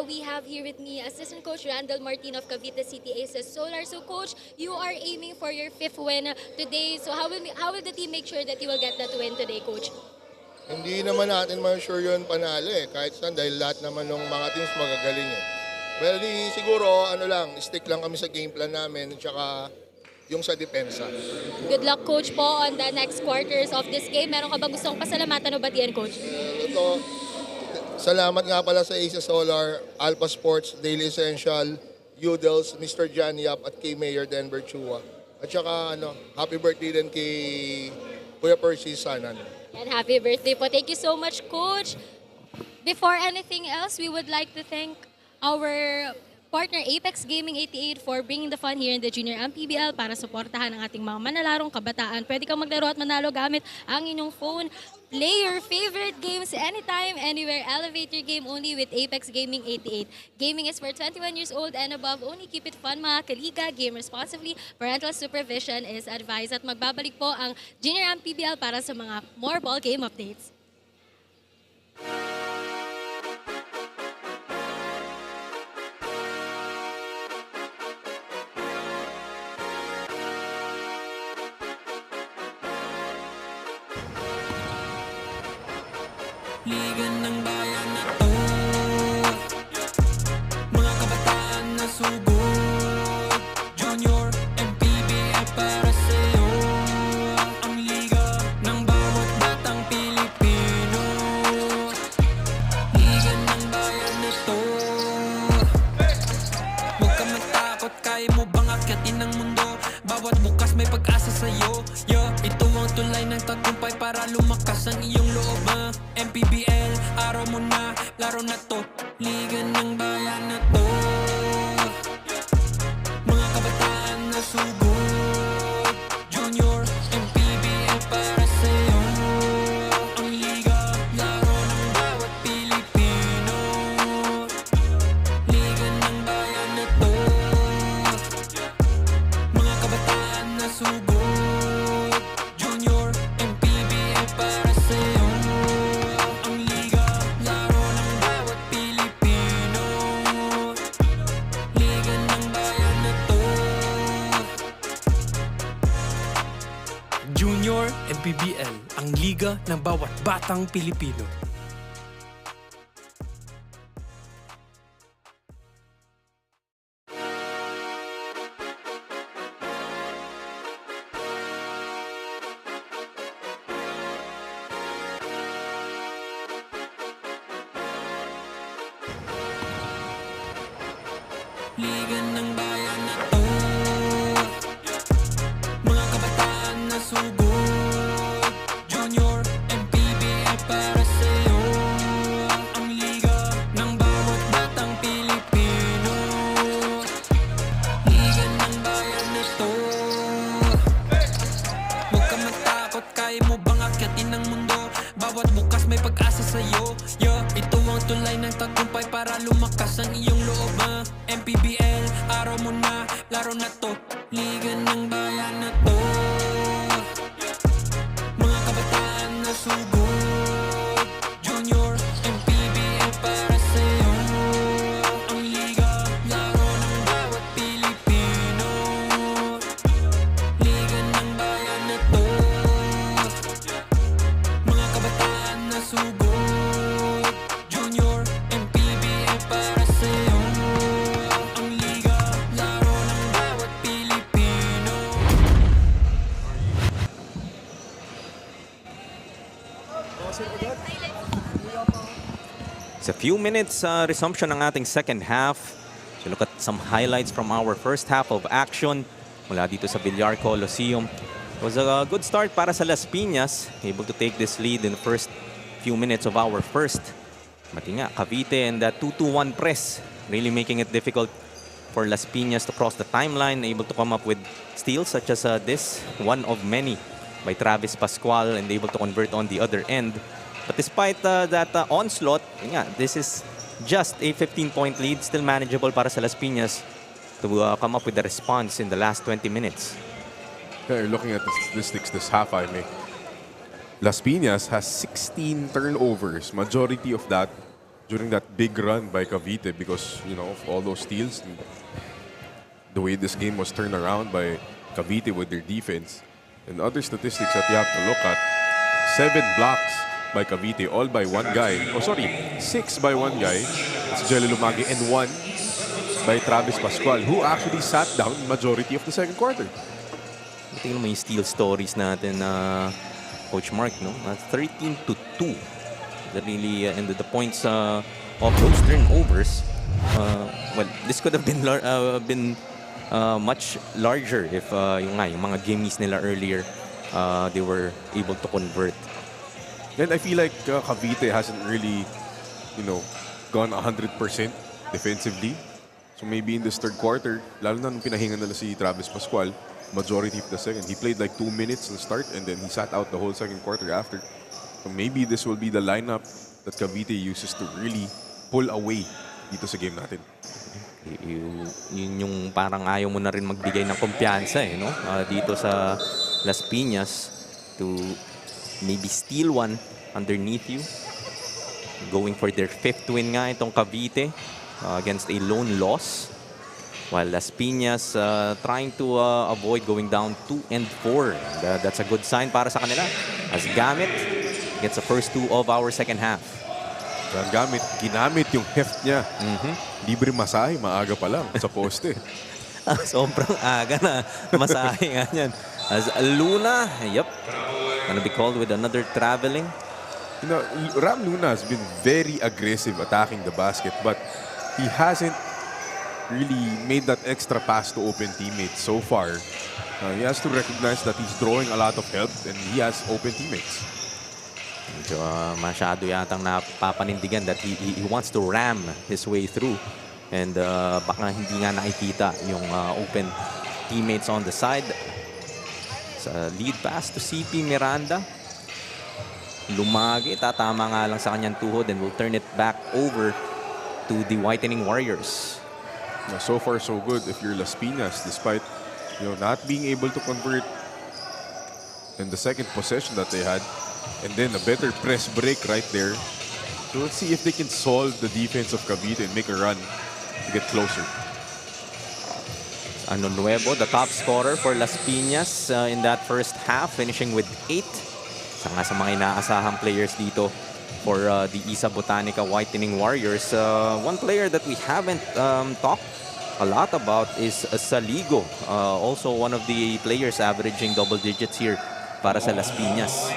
Speaker 4: We have here with me Assistant Coach Randall Martin of Cavite City Aces Solar. So Coach, you are aiming for your 5th win today. So how will the team make sure that you will get that win today, Coach?
Speaker 7: Hindi naman natin ma-sure yun panalo kahit saan dahil lahat naman ng mga teams magagaling Well, siguro stick lang kami sa game plan namin at saka yung sa depensa.
Speaker 4: Good luck, Coach, po on the next quarters of this game. Meron ka ba gustong pasalamatan o batian, Coach?
Speaker 7: Ito, salamat nga pala sa Aces Solar, Alpha Sports, Daily Essential, Udels, Mr. John Yap at kay Mayor Denver Chua. At saka happy birthday din kay Kuya Percy Sanan.
Speaker 4: And happy birthday po. Thank you so much, Coach. Before anything else, we would like to thank our partner Apex Gaming 88 for bringing the fun here in the Junior MPBL para suportahan ang ating mga manalarong kabataan. Pwede kang maglaro at manalo gamit ang inyong phone. Play your favorite games anytime, anywhere. Elevate your game only with Apex Gaming 88. Gaming is for 21 years old and above. Only keep it fun, mga kaliga. Game responsibly. Parental supervision is advised. At magbabalik po ang Junior MPBL para sa mga more ball game updates.
Speaker 5: Liga ng bayan na to, mga kabataan na sugod. Junior MPBL para sa'yo, ang liga ng bawat batang Pilipino. Liga ng bayan na to, huwag ka matakot, kaya mo bang akyatin ang mundo? Bawat bukas may pag-asa sa'yo. Ito ang tulay ng tagumpay para lumakas ang iyong loob. MPBL, araw mo na, laro na to. Liga ng bayan na to. MPBL, ang liga ng bawat batang Pilipino. Liga ng bayan na to, mga kabataan na sugod, Junior MPBL para sa'yo, ang liga ng bawat batang Pilipino. Liga ng bayan na to, huwag ka matakot, kaya mo bang akyatin ang mundo, bawat bukas may pag-asa sa'yo. Ito ang tulay ng tagumpay para lumakas ang iyong loob. MPBL, araw mo na, laro na to. Liga ng bayan na to, mga kabataan na sugod, Junior MPBL para sa'yo, ang liga, laro ng bawat Pilipino. Liga ng bayan na to, mga kabataan na sugod, Junior MPBL para sa'yo.
Speaker 1: It's a few minutes resumption ng ating second half. So look at some highlights from our first half of action mula dito sa Villar Coliseum. It was a good start para sa Las Piñas, able to take this lead in the first few minutes of our first. Mati nga, Cavite and that 2-2-1 press, really making it difficult for Las Piñas to cross the timeline, able to come up with steals such as this, one of many by Travis Pascual, and able to convert on the other end. But despite that onslaught, yeah, this is just a 15-point lead, still manageable para sa Las Piñas to come up with the response in the last 20 minutes.
Speaker 3: Yeah, looking at the statistics this half, Las Piñas has 16 turnovers, majority of that during that big run by Cavite because, you know, of all those steals, the way this game was turned around by Cavite with their defense. And other statistics that you have to look at, 7 blocks by Cavite, all by one guy. Oh, sorry, 6 by one guy. It's Jelly Lumagi, and 1 by Travis Pascual, who actually sat down majority of the second quarter.
Speaker 1: Tingnan mo yung steal stories natin, Coach Mark, no? 13-2. That really ended the points of those turnovers. Well, this could have been much larger if yung mga games nila earlier, they were able to convert.
Speaker 3: And I feel like Cavite hasn't really, you know, gone 100% defensively. So maybe in this third quarter, lalo na nung pinahinga nila si Travis Pascual, majority of the second, he played like 2 minutes to start and then he sat out the whole second quarter after. So maybe this will be the lineup that Cavite uses to really pull away dito sa game natin.
Speaker 1: Yun yung parang ayaw mo na rin magbigay ng kumpiyansa, no? Dito sa Las Piñas to maybe steal one underneath you. Going for their 5th win nga itong Cavite against a lone loss. While Las Piñas trying to avoid going down 2-4. That's a good sign para sa kanila. As Gamit gets the first 2 of our second half.
Speaker 3: Gamit, ginamit yung heft niya. Libre masahe, maaga pa lang sa poste.
Speaker 1: Sobrang aga na masahe nga yan. As Luna, yep, gonna be called with another traveling.
Speaker 3: You know, Ram Luna has been very aggressive attacking the basket, but he hasn't really made that extra pass to open teammates so far. He has to recognize that he's drawing a lot of help and he has open teammates.
Speaker 1: Medyo masyado yatang napapanindigan that he wants to ram his way through. And baka hindi nga nakikita yung open teammates on the side. Sa lead pass to CP Miranda. Lumagi, tatama nga lang sa kanyang tuhod and will turn it back over to the Whitening Warriors.
Speaker 3: Now, so far so good if you're Las Piñas, despite not being able to convert in the second possession that they had. And then a better press break right there. So let's see if they can solve the defense of Cavite and make a run to get closer.
Speaker 1: Ano Nuevo, the top scorer for Las Piñas in that first half, finishing with 8. Isa nga sa mga inaasahang players dito for the Isa Botanica Whitening Warriors. One player that we haven't talked a lot about is Saligo. Also one of the players averaging double digits here para sa Las Piñas.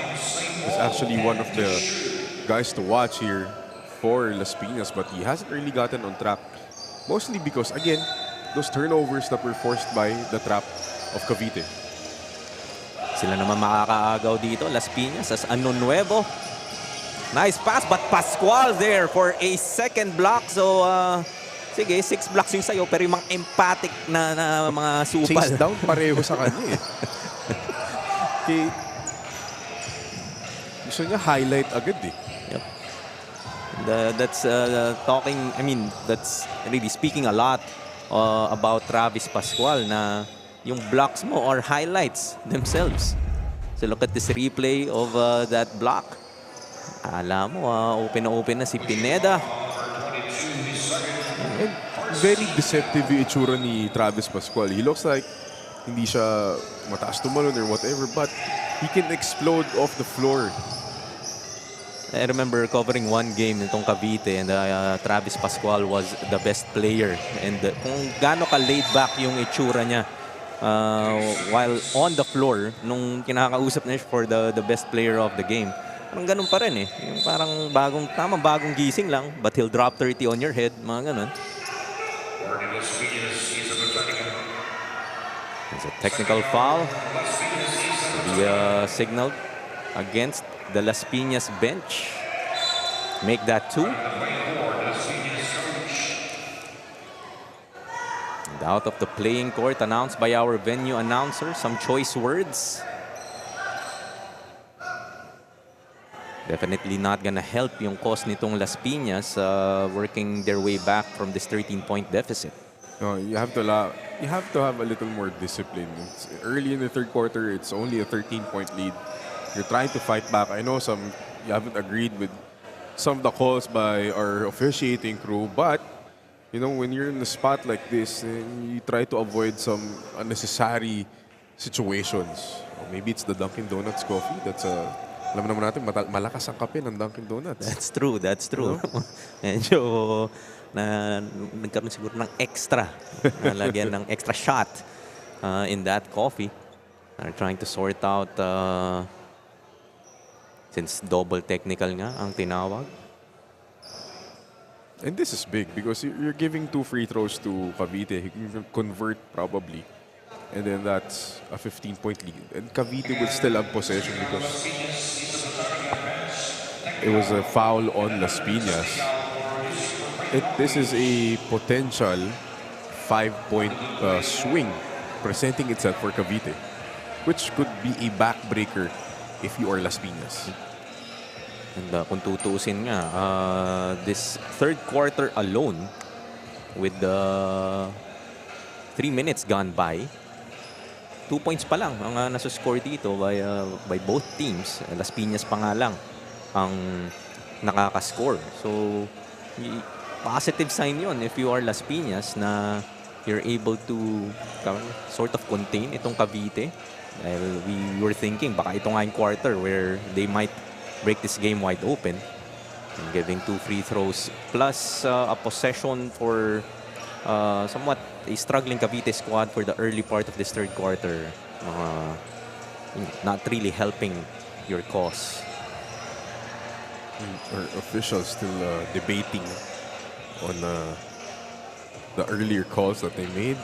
Speaker 3: He's actually one of the guys to watch here for Las Piñas, but he hasn't really gotten on track. Mostly because, again, those turnovers that were forced by the trap of Cavite.
Speaker 1: Sila naman makakaagaw dito, Las Piñas, as Ano Nuevo. Nice pass, but Pascual there for a second block. So, sige, 6 blocks yung sa'yo, pero yung mga emphatic na mga supal.
Speaker 3: Chase down pareho sa kanya eh. Okay. Gusto niya highlight agad eh.
Speaker 1: Yep. That's talking, I mean, that's really speaking a lot about Travis Pascual na yung blocks mo or highlights themselves. So look at this replay of that block. Alam mo, open na open na si Pineda.
Speaker 3: And very deceptive yung itsura ni Travis Pascual. He looks like hindi siya mataas tumalon or whatever, but he can explode off the floor.
Speaker 1: I remember covering one game nitong Cavite and Travis Pascual was the best player. And kung gaano ka laid back yung itsura niya while on the floor nung kinakausap niya for the best player of the game. Parang ganun pa rin eh. Yung parang bagong gising lang, but he'll drop 30 on your head, mga ganun. There's a technical foul. The signal against the Las Piñas bench. Make that 2. And out of the playing court, announced by our venue announcer, some choice words. Definitely not gonna help yung cause nitong Las Piñas working their way back from this 13-point deficit.
Speaker 3: No, you have to have a little more discipline. It's early in the third quarter, it's only a 13-point lead. You're trying to fight back. I know you haven't agreed with some of the calls by our officiating crew, but you know, when you're in a spot like this, you try to avoid some unnecessary situations. Or maybe it's the Dunkin' Donuts coffee. That's alam naman natin, malakas ang kape ng Dunkin' Donuts.
Speaker 1: That's true. Medyo nagkaroon siguro ng extra. Nalagyan ng extra shot in that coffee. They're trying to sort out since double technical nga ang tinawag.
Speaker 3: And this is big because you're giving 2 free throws to Cavite. He can convert probably. And then that's a 15-point lead. And Cavite will still have possession because it was a foul on Las Piñas. This is a potential 5-point swing presenting itself for Cavite, which could be a backbreaker if you are Las Piñas.
Speaker 1: And kung tutuusin nga, this third quarter alone with the 3 minutes gone by, 2 points pa lang ang nasa-score dito by both teams. Las Piñas pa nga lang ang nakaka-score. So, positive sign yon if you are Las Piñas na you're able to sort of contain itong Cavite. Dahil we were thinking baka ito nga yung quarter where they might break this game wide open. And giving 2 free throws plus a possession for somewhat a struggling Cavite squad for the early part of this third quarter. Not really helping your cause.
Speaker 3: Our officials still debating on the earlier calls that they made.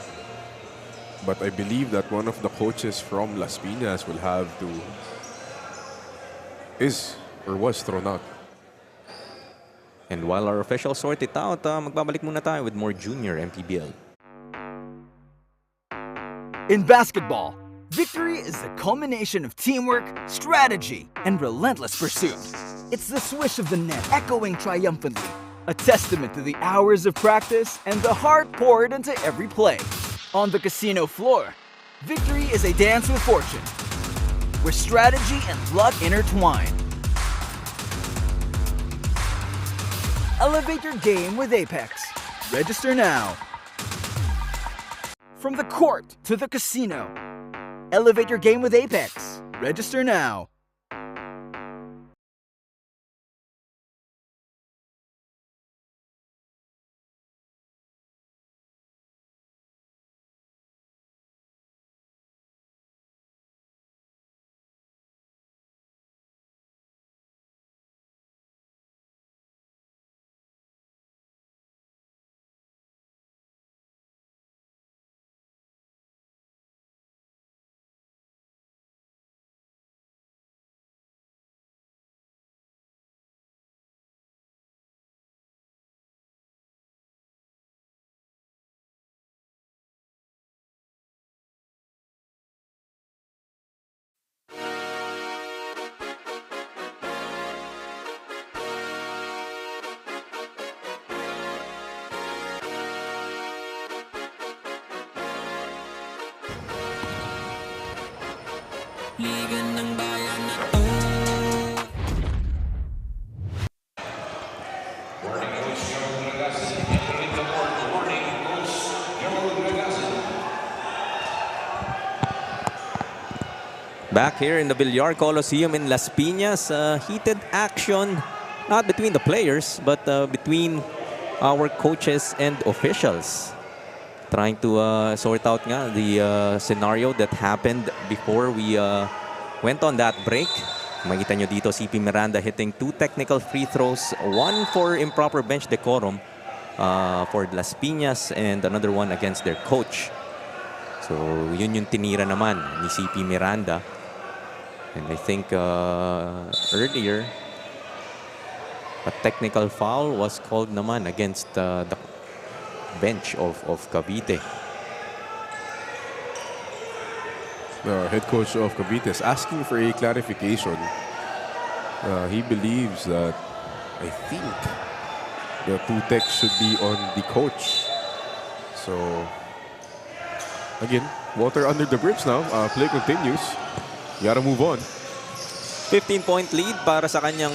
Speaker 3: But I believe that one of the coaches from Las Piñas will have to was thrown out.
Speaker 1: And while our officials sort it out, magbabalik muna tayo with more junior MPBL.
Speaker 6: In basketball, victory is the culmination of teamwork, strategy, and relentless pursuit. It's the swish of the net echoing triumphantly, a testament to the hours of practice and the heart poured into every play. On the casino floor, victory is a dance with fortune, where strategy and luck intertwine. Elevate your game with Apex. Register now. From the court to the casino. Elevate your game with Apex. Register now.
Speaker 5: Liga ng bayan na to.
Speaker 1: Back here in the Villar Coliseum in Las Piñas, heated action, not between the players, but between our coaches and officials. Trying to sort out nga the scenario that happened before we went on that break. Makita nyo dito, CP Miranda hitting 2 technical free throws, 1 for improper bench decorum for Las Piñas and another one against their coach. So yun yung tinira naman ni CP Miranda. And I think earlier, a technical foul was called naman against the bench of Cavite.
Speaker 3: The head coach of Cavite is asking for a clarification. He believes that, I think, the 2 techs should be on the coach. So, again, water under the bridge now. Play continues. You gotta move on.
Speaker 1: 15-point lead para sa kanyang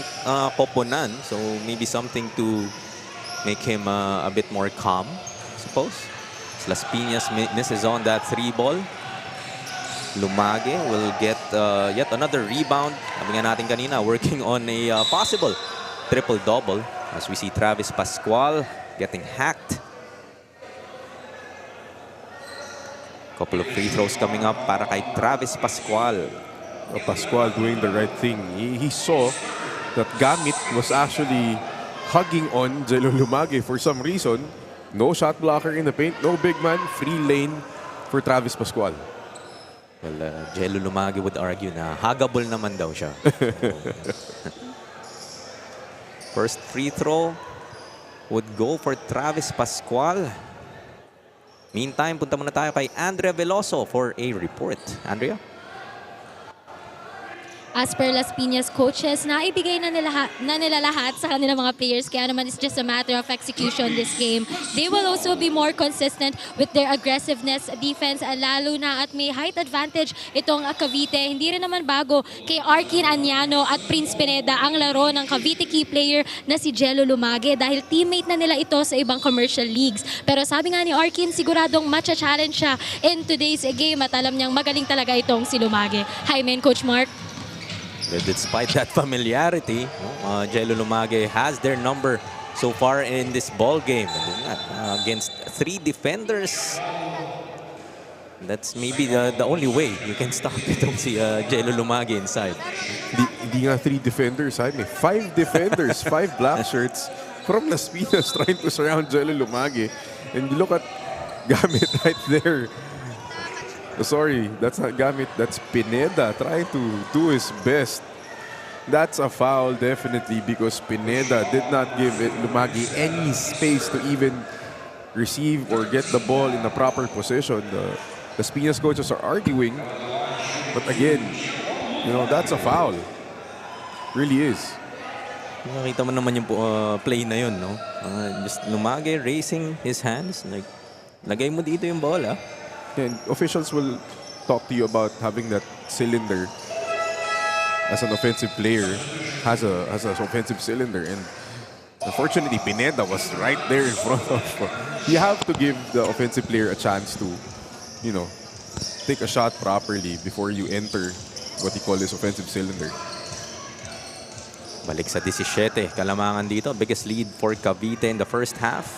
Speaker 1: koponan. So maybe something to make him a bit more calm, I suppose. Las Piñas misses on that 3 ball. Lumage will get yet another rebound. Sabi nga natin kanina, working on a possible triple-double. As we see Travis Pascual getting hacked. Couple of free throws coming up para kay Travis Pascual.
Speaker 3: Pascual doing the right thing. He saw that Gamit was actually hugging on Jello Lumage for some reason. No shot blocker in the paint, no big man, free lane for Travis Pascual.
Speaker 1: Well, Jello Lumage would argue na huggable naman daw siya. First free throw would go for Travis Pascual. Meantime, punta muna tayo kay Andrea Veloso for a report. Andrea?
Speaker 4: As per Las Piñas coaches, naibigay na nila lahat sa kanilang mga players. Kaya naman it's just a matter of execution this game. They will also be more consistent with their aggressiveness defense, lalo na at may height advantage itong Cavite. Hindi rin naman bago kay Arkin Añano at Prince Pineda ang laro ng Cavite key player na si Jello Lumage dahil teammate na nila ito sa ibang commercial leagues. Pero sabi nga ni Arkin, siguradong matcha-challenge siya in today's game at alam niyang magaling talaga itong si Lumage. Hi, men, Coach Mark.
Speaker 1: Despite that familiarity, Jello Lumage has their number so far in this ball game. Against 3 defenders, that's maybe the only way you can stop itong si Jello Lumage inside.
Speaker 3: Hindi nga 3 defenders, may 5 defenders, 5 black shirts from Las Piñas trying to surround Jello Lumage. And you look at Gamit right there. Sorry, that's not Gamit, that's Pineda trying to do his best. That's a foul definitely because Pineda did not give Lumage any space to even receive or get the ball in the proper position. The Piñas coaches are arguing, but again, that's a foul. Really is.
Speaker 1: Nakita mo naman yung play na yun, no? Just Lumage raising his hands, like, lagay mo dito yung bola.
Speaker 3: And officials will talk to you about having that cylinder as an offensive player, has an offensive cylinder. And unfortunately, Pineda was right there in front of. You have to give the offensive player a chance to you know, take a shot properly before you enter what he call his offensive cylinder.
Speaker 1: Balik sa 17, kalamangan dito. Biggest lead for Cavite in the first half.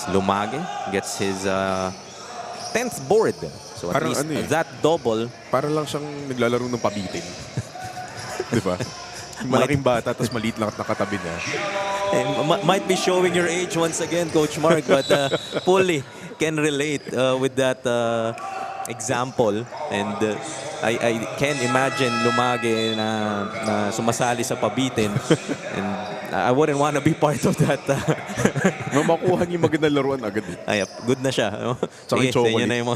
Speaker 1: Lumage gets his 10th board. So at
Speaker 3: Parang
Speaker 1: least
Speaker 3: ano eh.
Speaker 1: that double.
Speaker 3: Para lang siyang naglalaro ng pabitin. Di ba? Malaking bata, tapos maliit lang at nakatabi niya.
Speaker 1: Might be showing your age once again, Coach Mark, but fully can relate with that example. And I can imagine Lumage na sumasali sa pabitin. And I wouldn't want to be part of that.
Speaker 3: Makuha niyo magandang laruan agad eh.
Speaker 1: Ay, good na siya. No?
Speaker 3: Tsaka
Speaker 1: Sige,
Speaker 3: yung
Speaker 1: sa inyo na yung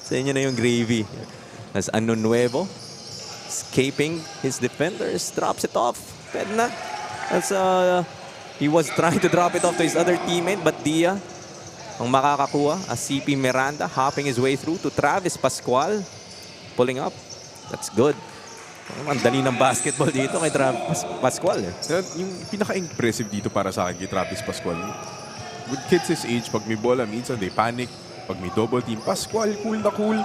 Speaker 1: sa inyo na yung gravy. As Ano Nuevo, escaping his defenders, drops it off. Pwede na. As he was trying to drop it off to his other teammate, but Dia ang makakakuha. As CP Miranda hopping his way through to Travis Pascual. Pulling up. That's good. Ang dali ng basketball dito kay Travis Pascual. Eh.
Speaker 3: Yung pinaka-impressive dito para sa akin kay Travis Pascual, with kids his age, pag may bola, minsan they panic. Pag may double team, Pascual, cool na cool.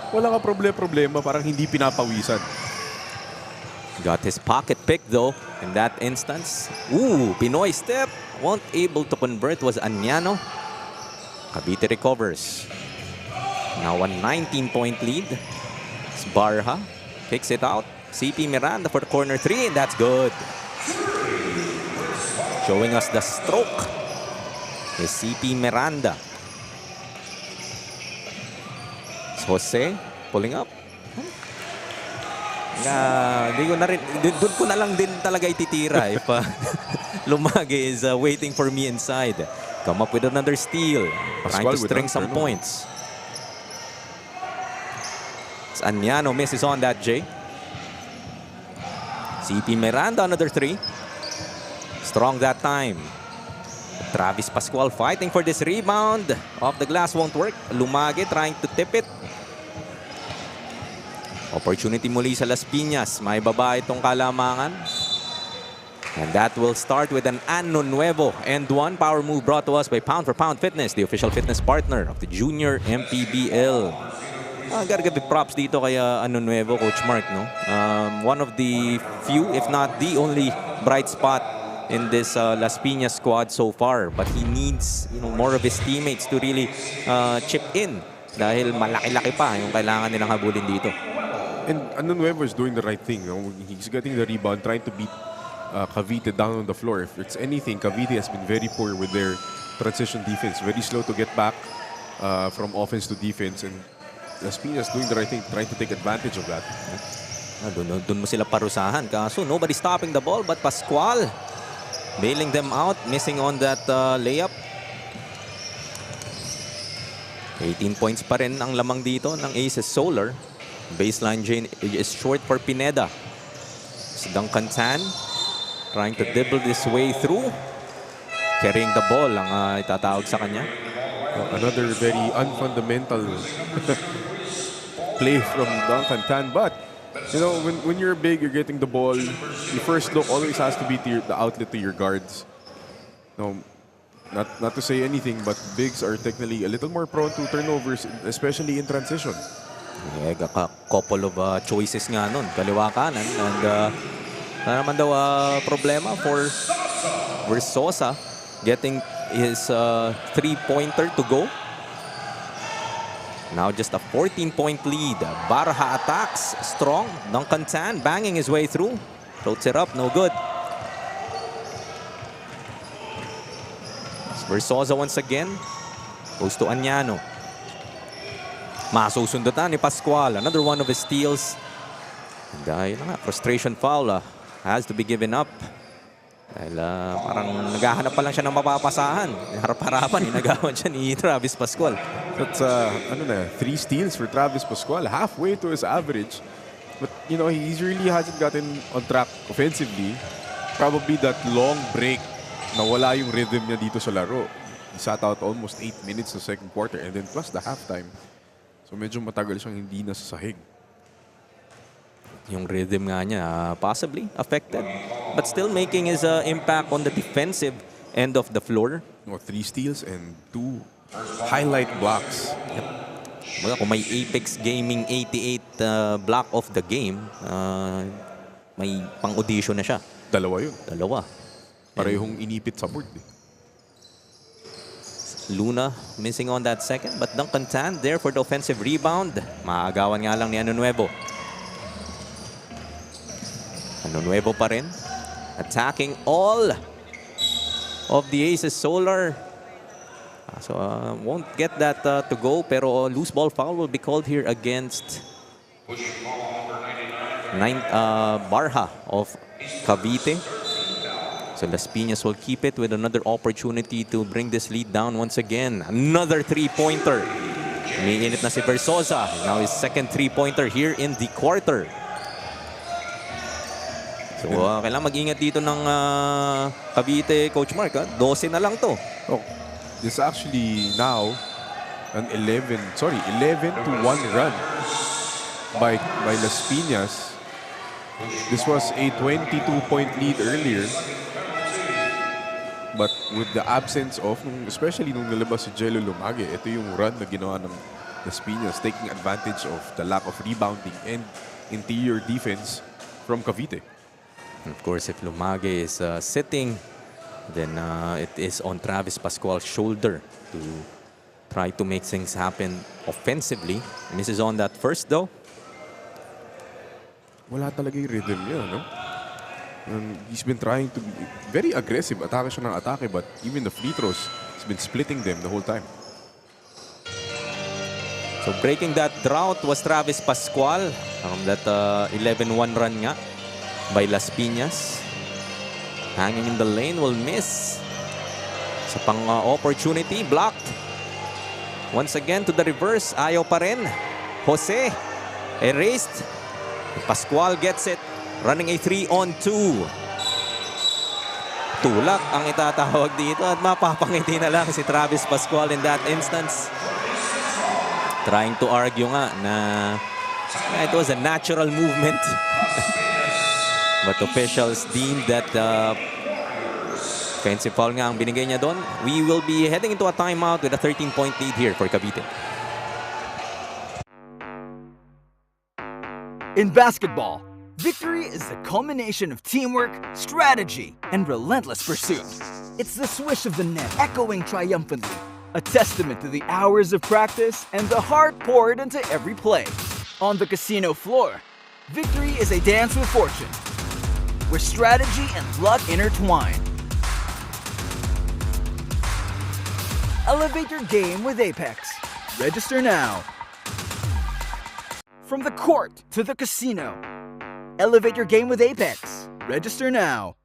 Speaker 3: Wala ka problema, parang hindi pinapawisan.
Speaker 1: Got his pocket pick though in that instance. Ooh, Pinoy step. Won't able to convert was Anyano. Cavite recovers. Now a 19-point lead. It's Barha. Kicks it out. CP Miranda for the corner 3, and that's good. Showing us the stroke is CP Miranda. It's Jose pulling up. Doon ko na lang din talaga ititira if Lumage is waiting for me inside. Come up with another steal. Trying to string some points. Anyano misses on that, Jay. CP Miranda, another 3. Strong that time. Travis Pascual fighting for this rebound. Off the glass won't work. Lumage trying to tip it. Opportunity muli sa Las Piñas. May baba itong kalamangan. And that will start with an Ano Nuevo and one power move brought to us by Pound for Pound Fitness, the official fitness partner of the Junior MPBL. Gotta give props dito kay Ano Nuevo, Coach Mark, no? One of the few, if not the only bright spot in this Las Piñas squad so far. But he needs, more of his teammates to really chip in dahil malaki-laki pa yung kailangan nilang habulin dito.
Speaker 3: And Ano Nuevo is doing the right thing. He's getting the rebound, trying to beat Cavite down on the floor. If it's anything, Cavite has been very poor with their transition defense. Very slow to get back from offense to defense. And Las Piñas doing the right thing, trying to take advantage of that.
Speaker 1: Doon mo sila parusahan. Kaso nobody's stopping the ball but Pascual bailing them out, missing on that layup. 18 points pa rin ang lamang dito ng Aces Solar. Baseline Jane is short for Pineda. Si Duncan Tan trying to dribble this way through. Carrying the ball ang itatawag sa kanya.
Speaker 3: Another very unfundamental play from Duncan Tan. But, when you're big, you're getting the ball, your first look always has to be to the outlet to your guards. Not to say anything, but bigs are technically a little more prone to turnovers, especially in transition.
Speaker 1: Yeah, a couple of choices nga nun. Kaliwa kanan. And na naman daw problema for Versosa getting his three-pointer to go. Now just a 14-point lead. Barha attacks. Strong. Duncan Tan banging his way through. Floats it up. No good. Versosa once again. Goes to Anyano. Masusundutan ni Pascual. Another one of his steals. Dahil nga, frustration foul has to be given up. Dahil parang naghahanap pa lang siya ng mapapasahan. Harap-harapan, inagawan siya ni Travis Pascual.
Speaker 3: That's 3 steals for Travis Pascual, halfway to his average. But he really hasn't gotten on track offensively. Probably that long break, nawala yung rhythm niya dito sa laro. He sat out almost 8 minutes sa second quarter and then plus the halftime. So medyo matagal siyang hindi nasasahig.
Speaker 1: Yung rhythm nga niya possibly affected, but still making his impact on the defensive end of the floor.
Speaker 3: 3 steals and 2 highlight blocks.
Speaker 1: Yep. Kung may Apex Gaming 88 block of the game, may pang-audition na siya.
Speaker 3: Dalawa yun.
Speaker 1: Dalawa.
Speaker 3: Parehong inipit sa board.
Speaker 1: Luna missing on that second, but Duncan Tan there for the offensive rebound. Maagawan nga lang ni Ano Nuevo. Ano Nuevo pa rin. Attacking all of the aces. Solar. So won't get that to go, pero loose ball foul will be called here against Barha of Cavite. So Las Piñas will keep it with another opportunity to bring this lead down once again. Another three-pointer. Umiinit na si Versosa. Now his second three-pointer here in the quarter. So kailangan mag-ingat dito ng Cavite, Coach Mark. 12 na lang to.
Speaker 3: Oh, this actually now an 11-1 run by Las Piñas. This was a 22-point lead earlier. But with the absence of, especially nung nalabas si Jello Lumage, ito yung run na ginawa ng Las Piñas, taking advantage of the lack of rebounding and interior defense from Cavite.
Speaker 1: Of course, if Lumage is sitting, then it is on Travis Pascual's shoulder to try to make things happen offensively. Misses on that first though.
Speaker 3: Wala talaga yung rhythm niya, no? And he's been trying to be very aggressive. Atake siya ng atake, but even the free throws, he's been splitting them the whole time.
Speaker 1: So breaking that drought was Travis Pascual from that 11-1 run nga by Las Piñas. Hanging in the lane, will miss. Sa pang opportunity, blocked. Once again to the reverse, ayaw pa rin. Jose, erased. Pascual gets it. Running a 3-on-2. Tulak ang itatawag dito at mapapangiti na lang si Travis Pascual in that instance. Trying to argue nga na it was a natural movement. But officials deemed that offensive foul nga ang binigay niya doon. We will be heading into a timeout with a 13-point lead here for Cavite.
Speaker 6: In basketball, victory is the culmination of teamwork, strategy, and relentless pursuit. It's the swish of the net echoing triumphantly, a testament to the hours of practice and the heart poured into every play. On the casino floor, victory is a dance with fortune, where strategy and luck intertwine. Elevate your game with Apex. Register now. From the court to the casino, elevate your game with Apex. Register now.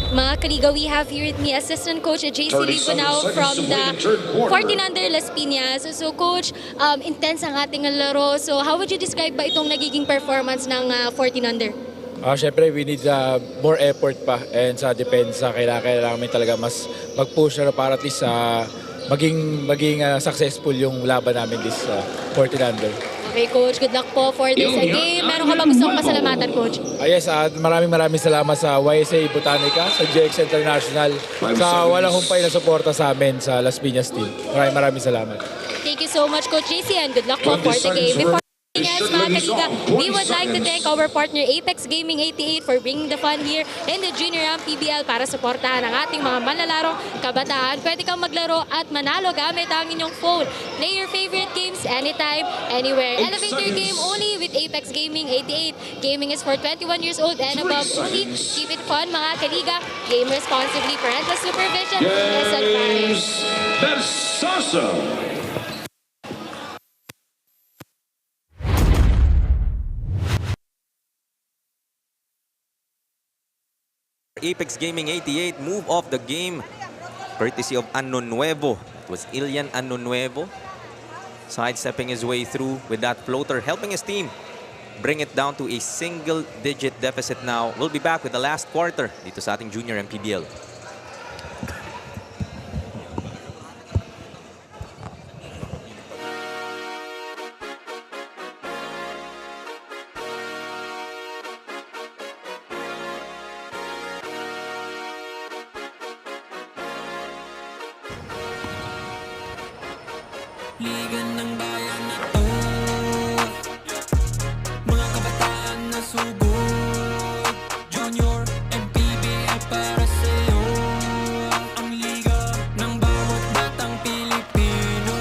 Speaker 4: Mga kaligaw, we have here with me Assistant Coach JC Libonao from the 14 under Las Piñas. So Coach, intense ang ating laro. So how would you describe ba itong nagiging performance ng 14 under?
Speaker 8: Siyempre, we need more effort pa, and sa depensa, kailangan namin talaga mas mag-push para at least maging successful yung laban namin this 14 under.
Speaker 4: Okay, Coach. Good luck po for this game. Meron ka ba gustong pasalamatan, Coach?
Speaker 8: Yes, maraming salamat sa YSA Botanica, sa GX International, sa walang humpay na suporta sa amin sa Las Piñas team. Maraming salamat.
Speaker 4: Thank you so much, Coach JC, and good luck po for the game. Before Yes, mga kaliga, we would like to thank our partner Apex Gaming 88 for bringing the fun here in the Junior MPBL para suportahan ang ating mga manlalarong kabataan. Pwede kang maglaro at manalo gamit ang inyong phone. Play your favorite games anytime, anywhere. Elevate your game only with Apex Gaming 88. Gaming is for 21 years old and above only. Keep it fun, mga kaliga. Game responsibly. Parental supervision is advised.
Speaker 2: That's awesome.
Speaker 1: Apex Gaming 88 move off the game courtesy of Ano Nuevo. It was Ilian Ano Nuevo sidestepping his way through with that floater, helping his team bring it down to a single-digit deficit now. We'll be back with the last quarter dito sa ating Junior MPBL.
Speaker 5: Liga ng bayan na to, mga kabataan na sugod. Junior, MPBL para sa'yo. Ang liga ng bawat batang Pilipino.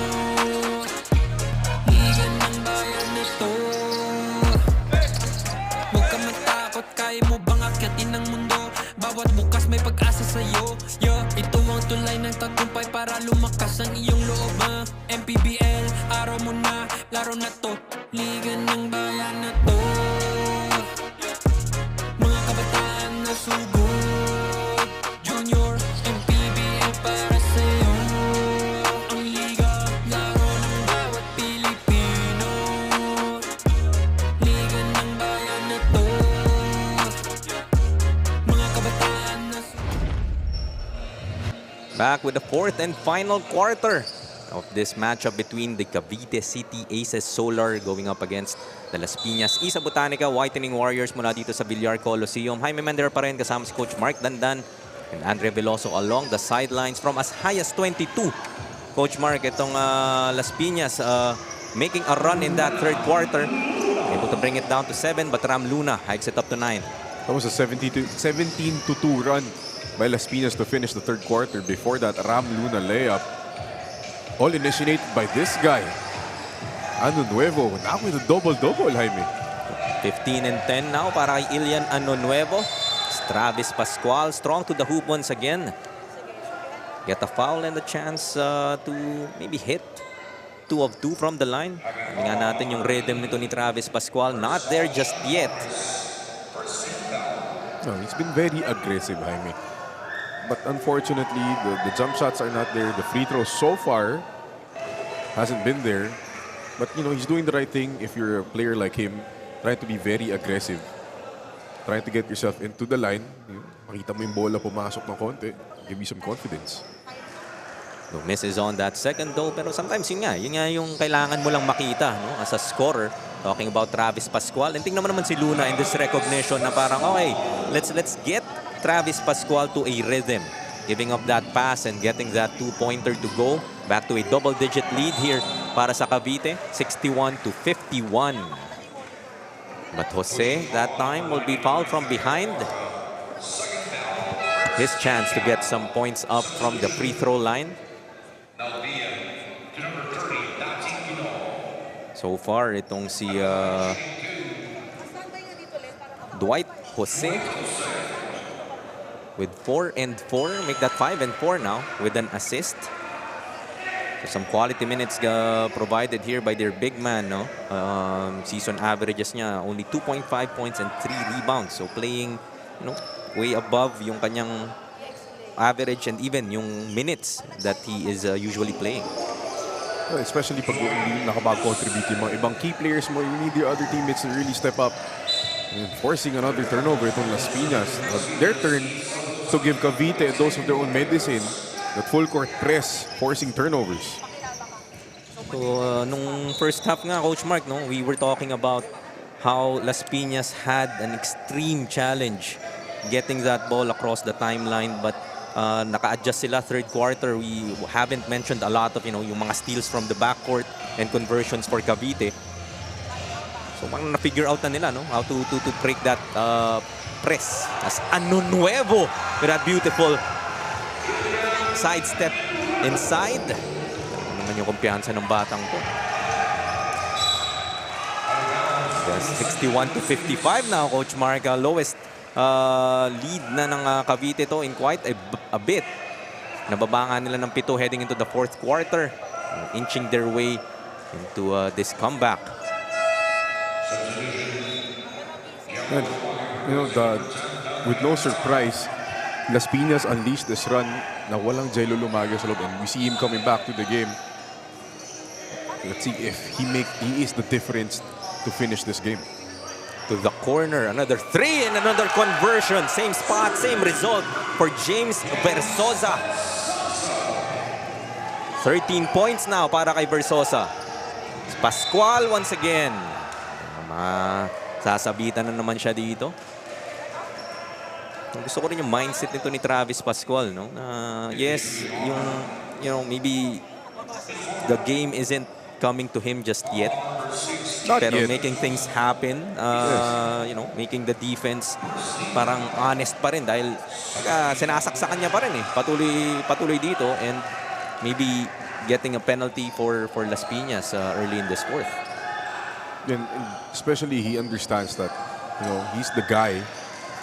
Speaker 5: Liga ng bayan na to. Huwag ka matakot, kaya mo bang akyatin ang mundo? Bawat bukas may pag-asa sa'yo. Ito ang tulay ng tagumpay para lumakas ang iyong loob. MPBL, araw mo na, laro na to. Liga ng bayan na to, mga kabataan na sugod. Junior, MPBL para sa'yo. Ang liga, laro ng bawat Pilipino. Liga ng bayan na to, mga kabataan na sugod.
Speaker 1: Back with the fourth and final quarter of this matchup between the Cavite City Aces Solar going up against the Las Piñas Isa Botanica Whitening Warriors mula dito sa Villar Coliseum. Jaime Mendera pa rin kasama si Coach Mark Dandan and Andre Veloso along the sidelines from as high as 22. Coach Mark, itong Las Piñas making a run in that third quarter. Able to bring it down to 7, but Ram Luna hikes it up to 9.
Speaker 3: That was a 17-2 run by Las Piñas to finish the third quarter. Before that, Ram Luna layup. All initiated by this guy, Ano Nuevo, now with a double-double, Jaime.
Speaker 1: 15 and 10 now para kay Ilian Ano Nuevo. Travis Pascual strong to the hoop once again. Get a foul and a chance to maybe hit 2 of 2 from the line. Tingnan natin yung rhythm nito ni Travis Pascual. Not there just yet.
Speaker 3: No, he's been very aggressive, Jaime. But unfortunately, the jump shots are not there. The free throws so far hasn't been there. But, you know, he's doing the right thing if you're a player like him, trying to be very aggressive. Trying to get yourself into the line. Makita mo yung bola pumasok ng konti. Give you some confidence.
Speaker 1: No misses on that second though. Pero sometimes yun nga yung kailangan mo lang makita, no? As a scorer. Talking about Travis Pascual. And tingnan mo naman si Luna in this recognition na parang, okay, let's get Travis Pascual to a rhythm. Giving up that pass and getting that 2-pointer to go. Back to a double-digit lead here para sa Cavite. 61-51. But Jose, that time, will be fouled from behind. His chance to get some points up from the free throw line. So far, itong si Dwight Jose with 4 and 4. Make that 5 and 4 now with an assist. So some quality minutes provided here by their big man. No? Season averages niya only 2.5 points and 3 rebounds. So playing, you know, way above yung kanyang average and even yung minutes that he is usually playing.
Speaker 3: Well, especially pag hindi nakapag-contribute yung mga ibang key players mo, you need your other teammates to really step up. And forcing another turnover itong Las Piñas. Their turn to give Cavite a dose of their own medicine. That full court press, forcing turnovers.
Speaker 1: So, nung first half nga, Coach Mark, no, we were talking about how Las Piñas had an extreme challenge getting that ball across the timeline, but naka-adjust sila third quarter. We haven't mentioned a lot of, you know, yung mga steals from the backcourt and conversions for Cavite. So, parang na-figure out na nila, no, how to break that press. As Ano Nuevo with that beautiful sidestep inside. Ano naman yung kumpiyansa ng batang to. 61-55 now, Coach Mark. Lowest lead na ng Cavite to in quite a bit. Nababa nga nila ng 7 heading into the fourth quarter. Inching their way into this comeback.
Speaker 3: And, you know, with no surprise, Las Piñas unleashed this run na walang Jello Lumaga sa loob, and we see him coming back to the game. Let's see if he is the difference to finish this game.
Speaker 1: To the corner, another 3 and another conversion. Same spot, same result for James Versosa. 13 points now para kay Versosa. Pascual once again. Sasabitan na naman siya dito. Gusto ko rin yung mindset nito ni Travis Pascual, no? Yes, yung, you know, maybe the game isn't coming to him just yet.
Speaker 3: Not
Speaker 1: Pero
Speaker 3: yet.
Speaker 1: making things happen, you know, making the defense parang honest pa rin dahil sinasaksakan niya pa rin eh. Patuloy dito and maybe getting a penalty for Las Piñas early in this fourth.
Speaker 3: And especially he understands that, you know, he's the guy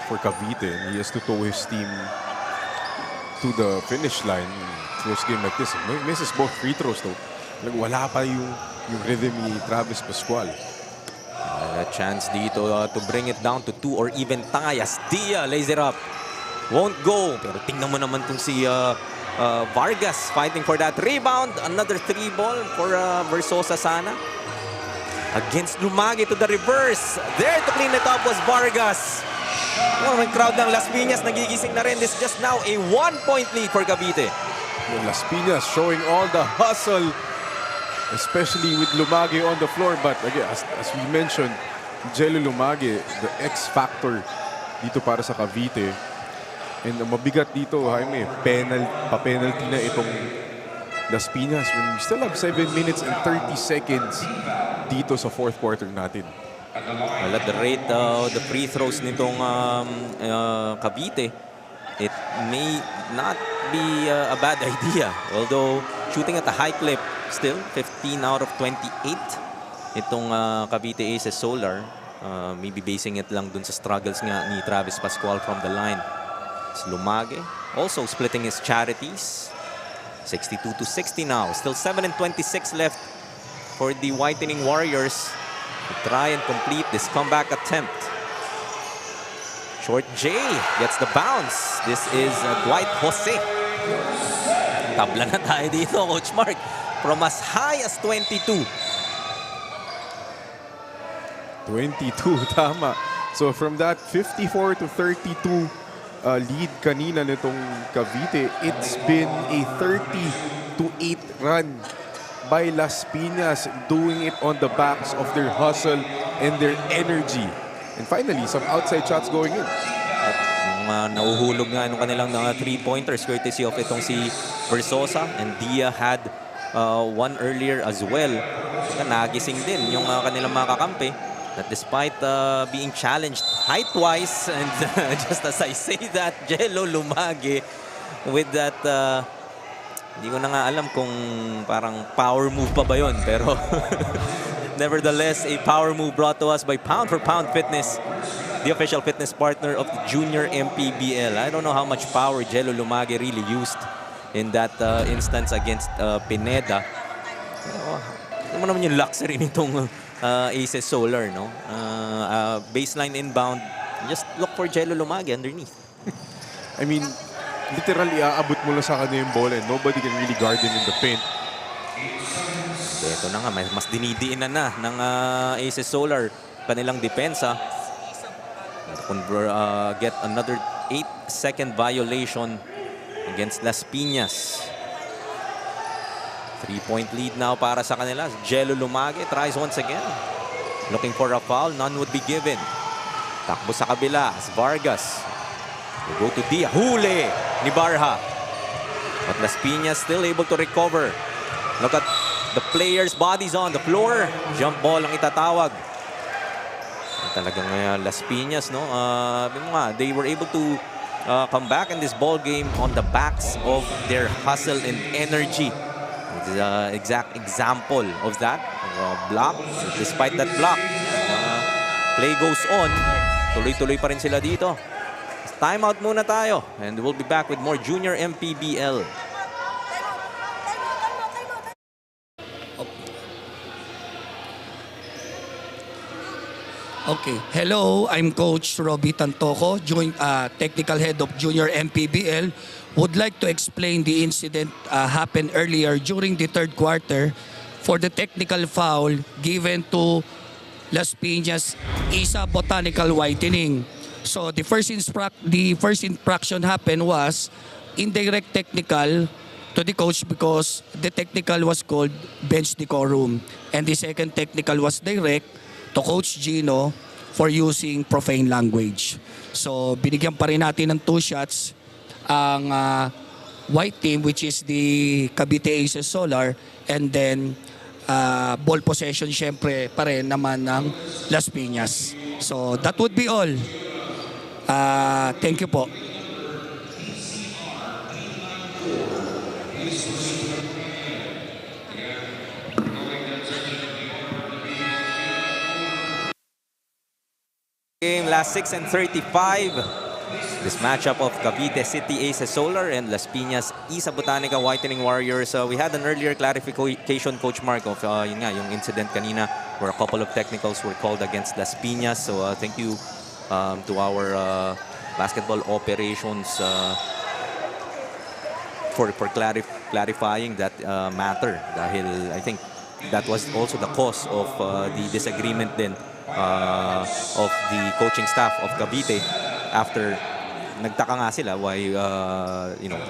Speaker 3: for Cavite and he has to tow his team to the finish line. Close game like this. He misses both free throws though. Wala pa yung rhythm ni Travis Pascual.
Speaker 1: A chance dito to bring it down to 2 or even tie as Dia lays it up. Won't go. Pero tingnan mo naman tong si Vargas fighting for that rebound. Another 3 ball for Versosa sana. Against Lumagi to the reverse. There to clean it up was Vargas. Oh, may crowd ng Las Piñas nagigising na rin. This is just now a 1-point lead for Cavite.
Speaker 3: Las Piñas showing all the hustle, especially with Lumagi on the floor. But again, as we mentioned, Jello Lumagi, the X factor dito para sa Cavite. And mabigat dito, Jaime, pa-penalty na itong Las Piñas when we still have 7 minutes and 30 seconds dito sa fourth quarter natin.
Speaker 1: Well, at the rate the free throws nitong Cavite, it may not be a bad idea. Although shooting at a high clip, still 15 out of 28 itong Cavite Aces Solar. Maybe basing it lang dun sa struggles nga ni Travis Pascual from the line. It's Lumage also splitting his charities. 62-60 now. Still 7 and 26 left for the Whitening Warriors to try and complete this comeback attempt. Short J gets the bounce. This is Dwight Jose. Tabla na tayo dito, Coach Mark. From as high as 22.
Speaker 3: 22, tama. So from that 54 to 32 lead kanina nitong Cavite, it's been a 30-8 run by Las Piñas, doing it on the backs of their hustle and their energy. And finally, some outside shots going in.
Speaker 1: Nauhulog nga nung kanilang 3-pointers courtesy of itong si Versosa, and Dia had one earlier as well. Nagising din yung kanilang mga kakampi that despite being challenged height-wise, and just as I say that, Jello Lumage with that hindi ko na nga alam kung parang power move pa ba yun, pero nevertheless, a power move brought to us by Pound for Pound Fitness, the official fitness partner of the Junior MPBL. I don't know how much power Jello Lumage really used in that instance against Pineda. Ano mo naman yung luxury nitong Aces Solar, no? Baseline inbound, just look for Jello Lumage underneath.
Speaker 3: I mean, literally aabot mo lang sa kanya yung bola and nobody can really guard him in the paint.
Speaker 1: Ito na nga, mas dinidiinan na ng Aces Solar kanilang depensa. Get another 8-second violation against Las Piñas. 3-point lead now para sa kanila. Jello Lumage tries once again. Looking for a foul, none would be given. Takbo sa kabila as Vargas. We go to Dia. Huli ni Barha. But Las Piñas still able to recover. Look at the players' bodies on the floor. Jump ball ang itatawag. Talagang Las Piñas, no? They were able to come back in this ball game on the backs of their hustle and energy. The exact example of that. Block. Despite that block, play goes on. Tuloy-tuloy pa rin sila dito. Timeout muna tayo, and we'll be back with more Junior MPBL.
Speaker 9: Okay. Hello, I'm Coach Robbie Tantoco, Technical Head of Junior MPBL. Would like to explain the incident happened earlier during the third quarter for the technical foul given to Las Piñas Isa Botanical Whitening. So the first infraction happened was indirect technical to the coach because the technical was called bench decorum, and the second technical was direct to Coach Gino for using profane language. So binigyan pa rin natin ng 2 shots ang white team, which is the Cavite Aces Solar, and then ball possession syempre pa rin naman ng Las Piñas. So that would be all. Thank you po.
Speaker 1: Game last 6 and 35. This matchup of Cavite City Aces Solar and Las Piñas Isa Botanica Whitening Warriors. We had an earlier clarification, Coach Mark, of yun nga, yung incident kanina where a couple of technicals were called against Las Piñas. So thank you to our basketball operations for clarifying that matter. Dahil I think that was also the cause of the disagreement din of the coaching staff of Cavite after nagtaka nga sila why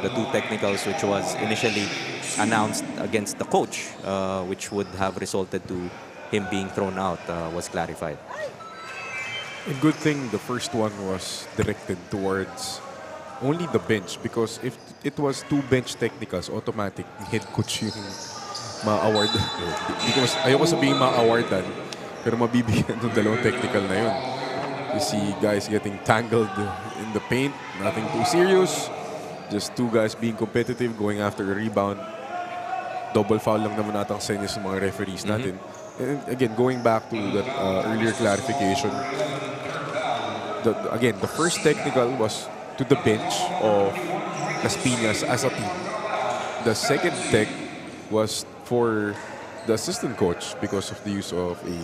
Speaker 1: the two technicals which was initially announced against the coach which would have resulted to him being thrown out was clarified.
Speaker 3: A good thing the first one was directed towards only the bench, because if it was two bench technicals, automatic head coach yung ma-award. Ayoko sabihin ma-awardan, pero mabibigyan ng dalawang technical na yun. You see guys getting tangled in the paint, nothing too serious. Just two guys being competitive, going after a rebound. Double foul lang naman natang senyas ng mga referees natin. And again, going back to that earlier clarification, the first technical was to the bench of Las Piñas as a team. The second tech was for the assistant coach because of the use of a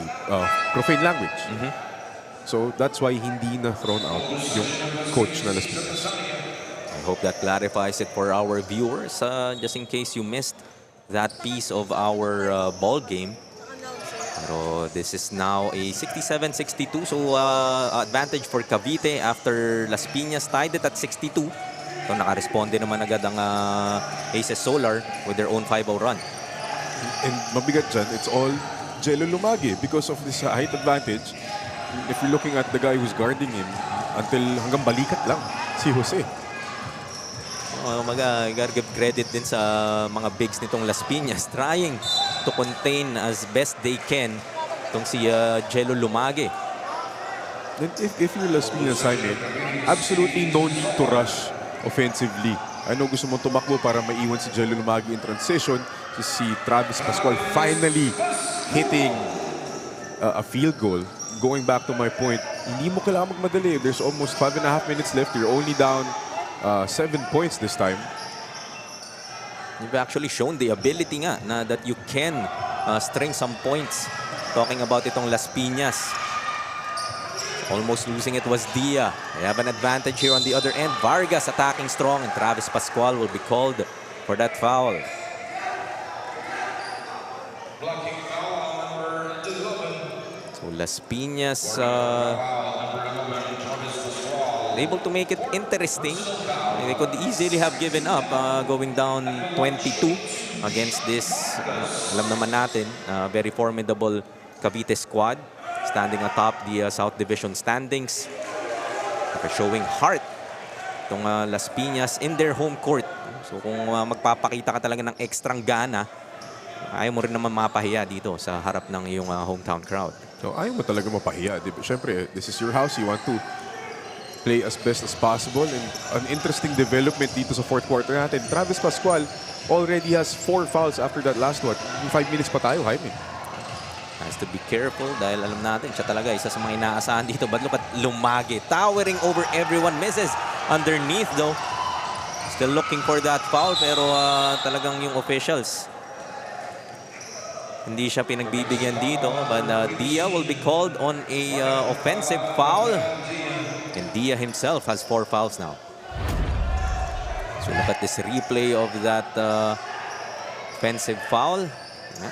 Speaker 3: profane language. So that's why hindi na thrown out yung coach na Las Piñas.
Speaker 1: I hope that clarifies it for our viewers. Just in case you missed that piece of our ball game. Pero this is now a 67-62. So advantage for Cavite after Las Piñas tied it at 62. So nakaresponde naman agad ang Aces Solar with their own 5-0 run.
Speaker 3: And mabigat dyan, it's all Jello Lumagi because of this height advantage. If you're looking at the guy who's guarding him, hanggang balikat lang, si Jose.
Speaker 1: Gotta give credit din sa mga bigs nitong Las Piñas trying to contain as best they can itong si Jello Lumagi.
Speaker 3: And if you're Las Piñas, Jaime, absolutely no need to rush offensively. I know gusto mong tumakbo para maiwan si Jello Lumagi in transition. Si Travis Pascual finally hitting a field goal. Going back to my point, hindi mo kailangan magmadali. There's almost 5.5 minutes left. You're only down 7 points this time.
Speaker 1: You've actually shown the ability nga na that you can string some points. Talking about itong Las Piñas. Almost losing it was Dia. They have an advantage here on the other end. Vargas attacking strong and Travis Pascual will be called for that foul. So Las Piñas able to make it interesting. They could easily have given up going down 22 against this, alam naman natin, very formidable Cavite squad standing atop the South Division standings. They're showing heart itong Las Piñas in their home court. So kung magpapakita ka talaga ng ekstrang gana, ayaw mo rin naman mapahiya dito sa harap ng iyong hometown crowd.
Speaker 3: So ayaw mo talaga mapahiya. Siyempre, this is your house. You want to play as best as possible. And an interesting development dito sa fourth quarter natin. Travis Pascual already has 4 fouls after that last one. 5 minutes pa tayo, Jaime.
Speaker 1: Has to be careful dahil alam natin siya talaga isa sa mga inaasahan dito. But look at Lumagi towering over everyone. Misses underneath though. Still looking for that foul pero talagang yung officials hindi siya pinagbibigyan dito. But Dia will be called on a offensive foul. And Dia himself has 4 fouls now. So look at this replay of that offensive foul.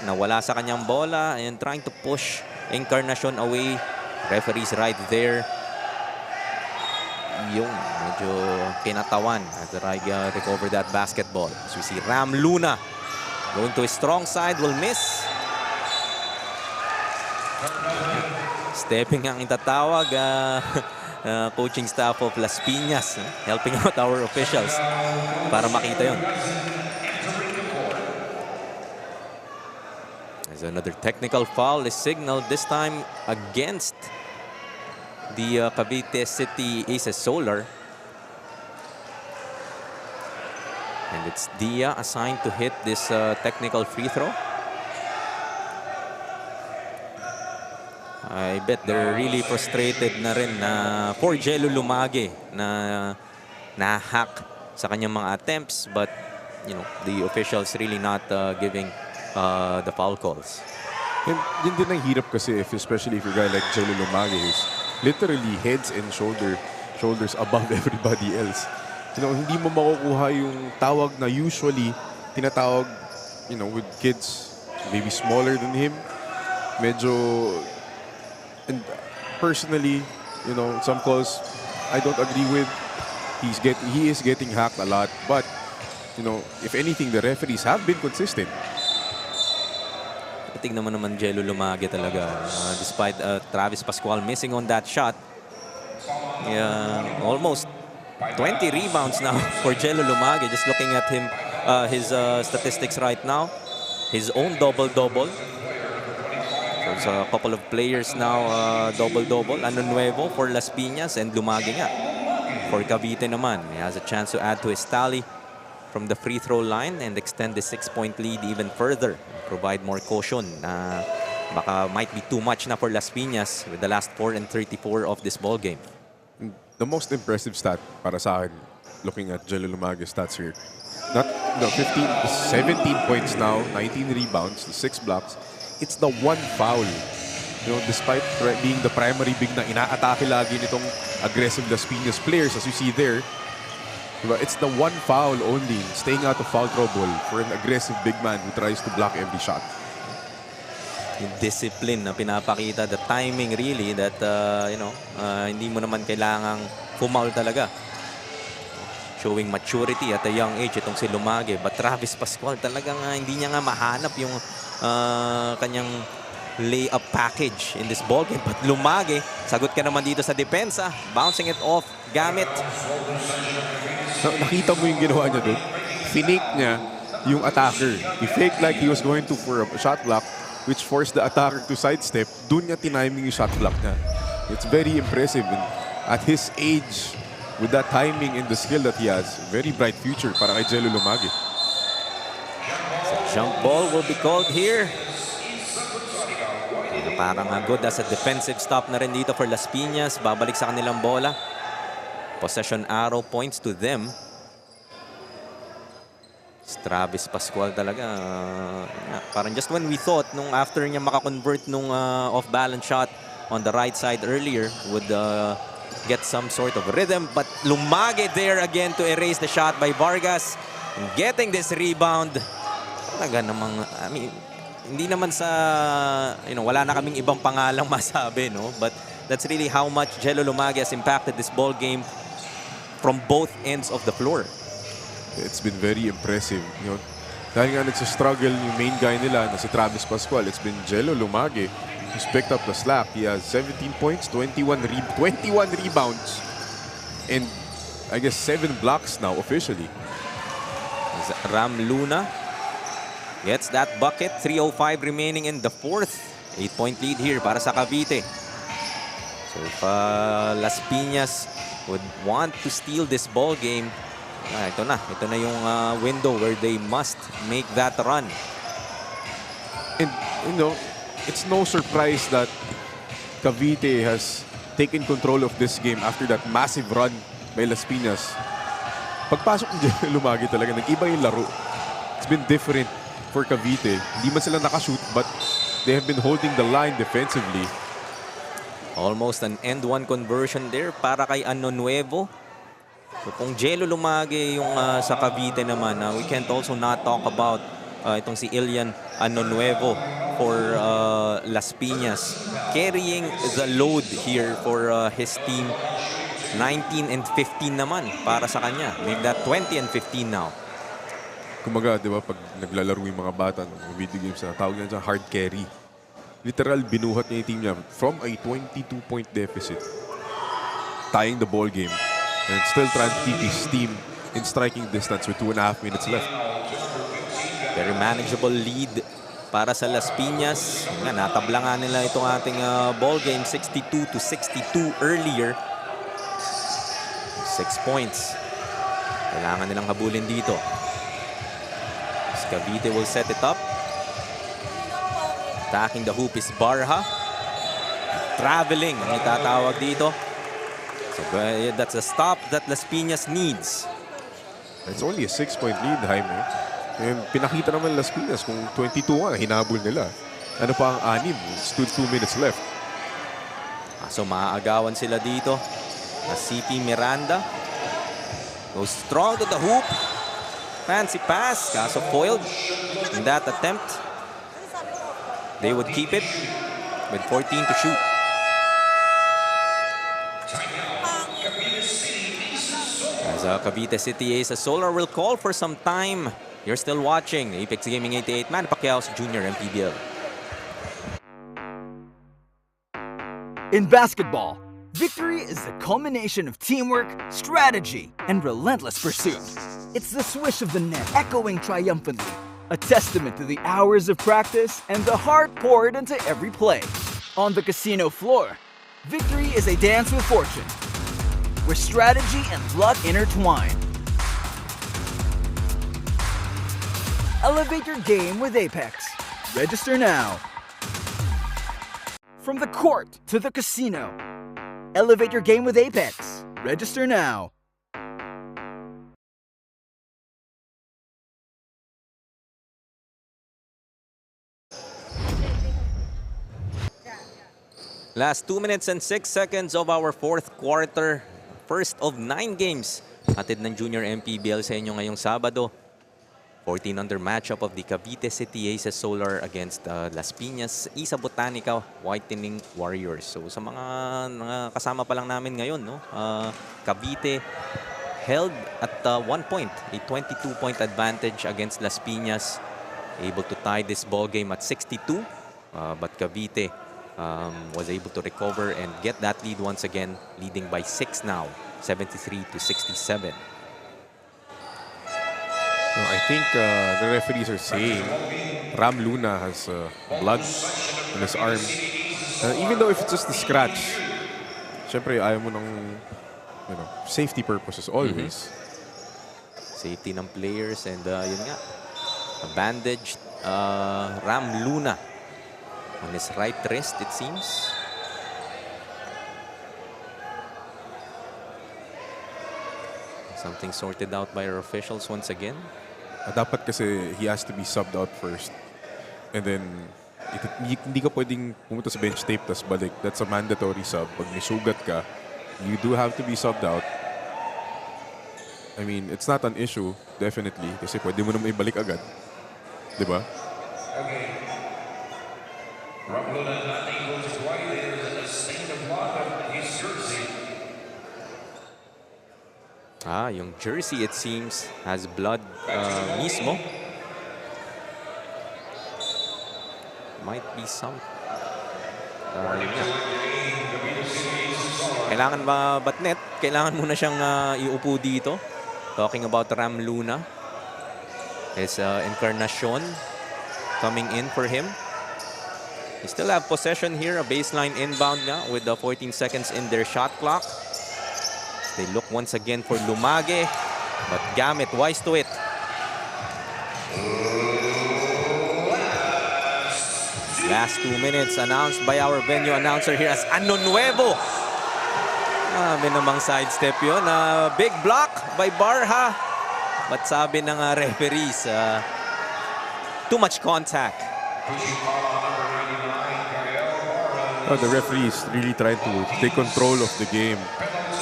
Speaker 1: Nawala sa kanyang bola and trying to push Encarnacion away. Referee's right there. Yung medyo kinatawan as Rai recover that basketball. So we see Ram Luna going to his strong side, will miss. Stepping ang itatawag. coaching staff of Las Piñas, helping out our officials para makita yon. There's another technical foul is signaled, this time against the Cavite City Aces Solar. And it's Dia assigned to hit this technical free throw. I bet they're really frustrated na rin for Jello Lumage na na-hack sa kanyang mga attempts, but you know, the officials really not giving the foul calls.
Speaker 3: And yun din ang hirap kasi, especially if you're a guy like Jello Lumage, who's literally heads and shoulders above everybody else. You know, hindi mo makukuha yung tawag na usually tinatawag, you know, with kids maybe smaller than him. Medyo, and personally, you know, some calls I don't agree with. He is getting hacked a lot, but you know, if anything, the referees have been consistent.
Speaker 1: Tignan mo naman Jello Lumage talaga. Despite Travis Pascual missing on that shot, almost 20 rebounds now for Jello Lumage. Just looking at him, his statistics right now, his own double-double. So there's a couple of players now double-double. Ano Nuevo for Las Piñas and Lumage nga for Cavite naman. He has a chance to add to his tally from the free throw line and extend the 6-point lead even further. Provide more caution. Baka might be too much na for Las Piñas with the last 4 and 34 of this ball game.
Speaker 3: The most impressive stat para sa akin, looking at Jello Lumage's stats here, not 17 points now, 19 rebounds, 6 blocks. It's the one foul. You know, despite being the primary big na inaatake lagi nitong aggressive Las Piñas players, as you see there, it's the one foul only, staying out of foul trouble for an aggressive big man who tries to block every shot.
Speaker 1: Yung discipline na pinapakita, the timing really that, you know, hindi mo naman kailangang pumaul talaga. Showing maturity at a young age itong si Lumage. But Travis Pascual talagang hindi niya nga mahanap yung kanyang layup package in this ball game. But Lumage, sagot ka naman dito sa depensa, bouncing it off gamit.
Speaker 3: Nakita mo yung ginawa niya doon? Finake niya yung attacker. He faked like he was going to for a shot block, which forced the attacker to sidestep. Doon niya tiniming yung shot block niya. It's very impressive. And at his age, with that timing and the skill that he has, very bright future para kay Jello Lumage.
Speaker 1: So jump ball will be called here. Parang good as a defensive stop na rin dito for Las Piñas. Babalik sa kanilang bola. Possession arrow points to them. Travis Pascual talaga. Parang just when we thought, nung after niya makakonvert nung off-balance shot on the right side earlier, would get some sort of rhythm. But Lumage there again to erase the shot by Vargas. And getting this rebound. Talaga namang, I mean, hindi naman sa, you know, wala na kaming ibang pangalang masabi, no? But that's really how much Jello Lumage has impacted this ball game from both ends of the floor.
Speaker 3: It's been very impressive. You know, dahil nga nagsa-struggle yung main guy nila na si Travis Pascual, it's been Jello Lumage who's picked up the slack. He has 17 points, 21 rebounds, and I guess 7 blocks now officially.
Speaker 1: Ram Luna gets that bucket. 3:05 remaining in the fourth. 8-point lead here para sa Cavite. So if Las Piñas would want to steal this ball game, ito na yung window where they must make that run.
Speaker 3: And you know, it's no surprise that Cavite has taken control of this game after that massive run by Las Piñas. Pagpasok ni Lumage talaga, nag-iba yung laro. It's been different for Cavite. Hindi man sila nakashoot, but they have been holding the line defensively.
Speaker 1: Almost an end-one conversion there para kay Ano Nuevo. So kung Jello Lumage yung sa Cavite naman, we can't also not talk about itong si Ilian Ano Nuevo for Las Piñas. Carrying the load here for his team. 19 and 15 naman para sa kanya. Make that 20 and 15 now.
Speaker 3: Kumaga, di ba, pag naglalaro yung mga bata ng video games na tawag niya dyan, hard carry. Literal, binuhat niya yung team niya from a 22-point deficit tying the ball game and still trying to keep his team in striking distance with 2.5 minutes left.
Speaker 1: Very manageable lead para sa Las Piñas. Nga, natabla nga nila itong ating ball game, 62-62 earlier. 6 points. Kailangan nilang habulin dito. Cavite will set it up. Attacking the hoop is Barha. Traveling ang itatawag dito. So that's a stop that Las Piñas needs.
Speaker 3: It's only a 6-point lead, Jaime. And pinakita naman Las Piñas kung 22 hinabol nila. Ano pa ang 6? Still 2 minutes left.
Speaker 1: So maaagawan sila dito. CP Miranda goes strong to the hoop. Fancy pass, kaso foiled in that attempt. They would keep it with 14 to shoot. As Cavite City Ace Solar will call for some time. You're still watching Apex Gaming 88, Manny Pacquiao's Junior MPBL.
Speaker 6: In basketball, victory is the culmination of teamwork, strategy, and relentless pursuit. It's the swish of the net echoing triumphantly, a testament to the hours of practice and the heart poured into every play. On the casino floor, victory is a dance with fortune, where strategy and luck intertwine. Elevate your game with Apex. Register now. From the court to the casino, elevate your game with Apex. Register now.
Speaker 1: Last 2 minutes and 6 seconds of our fourth quarter. First of 9 games. Hatid ng Junior MPBL sa inyo ngayong Sabado. 14-under matchup of the Cavite City Aces Solar against Las Piñas Isa Botanica Whitening Warriors. So sa mga kasama pa lang namin ngayon, no? Cavite held at 1 point, a 22-point advantage against Las Piñas. Able to tie this ball game at 62, but Cavite was able to recover and get that lead once again, leading by 6 now, 73-67.
Speaker 3: No, I think the referees are saying Ram Luna has blood on his arm. Even though if it's just a scratch, syempre ayaw mo ng safety purposes always.
Speaker 1: Safety ng players and yun nga, a bandaged Ram Luna on his right wrist, it seems. Something sorted out by our officials once again.
Speaker 3: Dapat kasi he has to be subbed out first. And then, hindi ka pwedeng pumunta sa bench tape tas balik. That's a mandatory sub. Pag may sugat ka, you do have to be subbed out. I mean, it's not an issue, definitely. Kasi pwede mo naman ibalik agad. Diba?
Speaker 1: Yung jersey, it seems, has blood mismo. Might be some. Kailangan ba Batnet? Kailangan muna siyang iupo dito. Talking about Ram Luna. His Encarnacion coming in for him. They still have possession here, a baseline inbound nga with the 14 seconds in their shot clock. They look once again for Lumage, but Gamit wise to it. Last 2 minutes announced by our venue announcer here as Ano Nuevo. May namang sidestep yun. Big block by Barha. But sabi ng referees, too much contact.
Speaker 3: The referees really trying to take control of the game.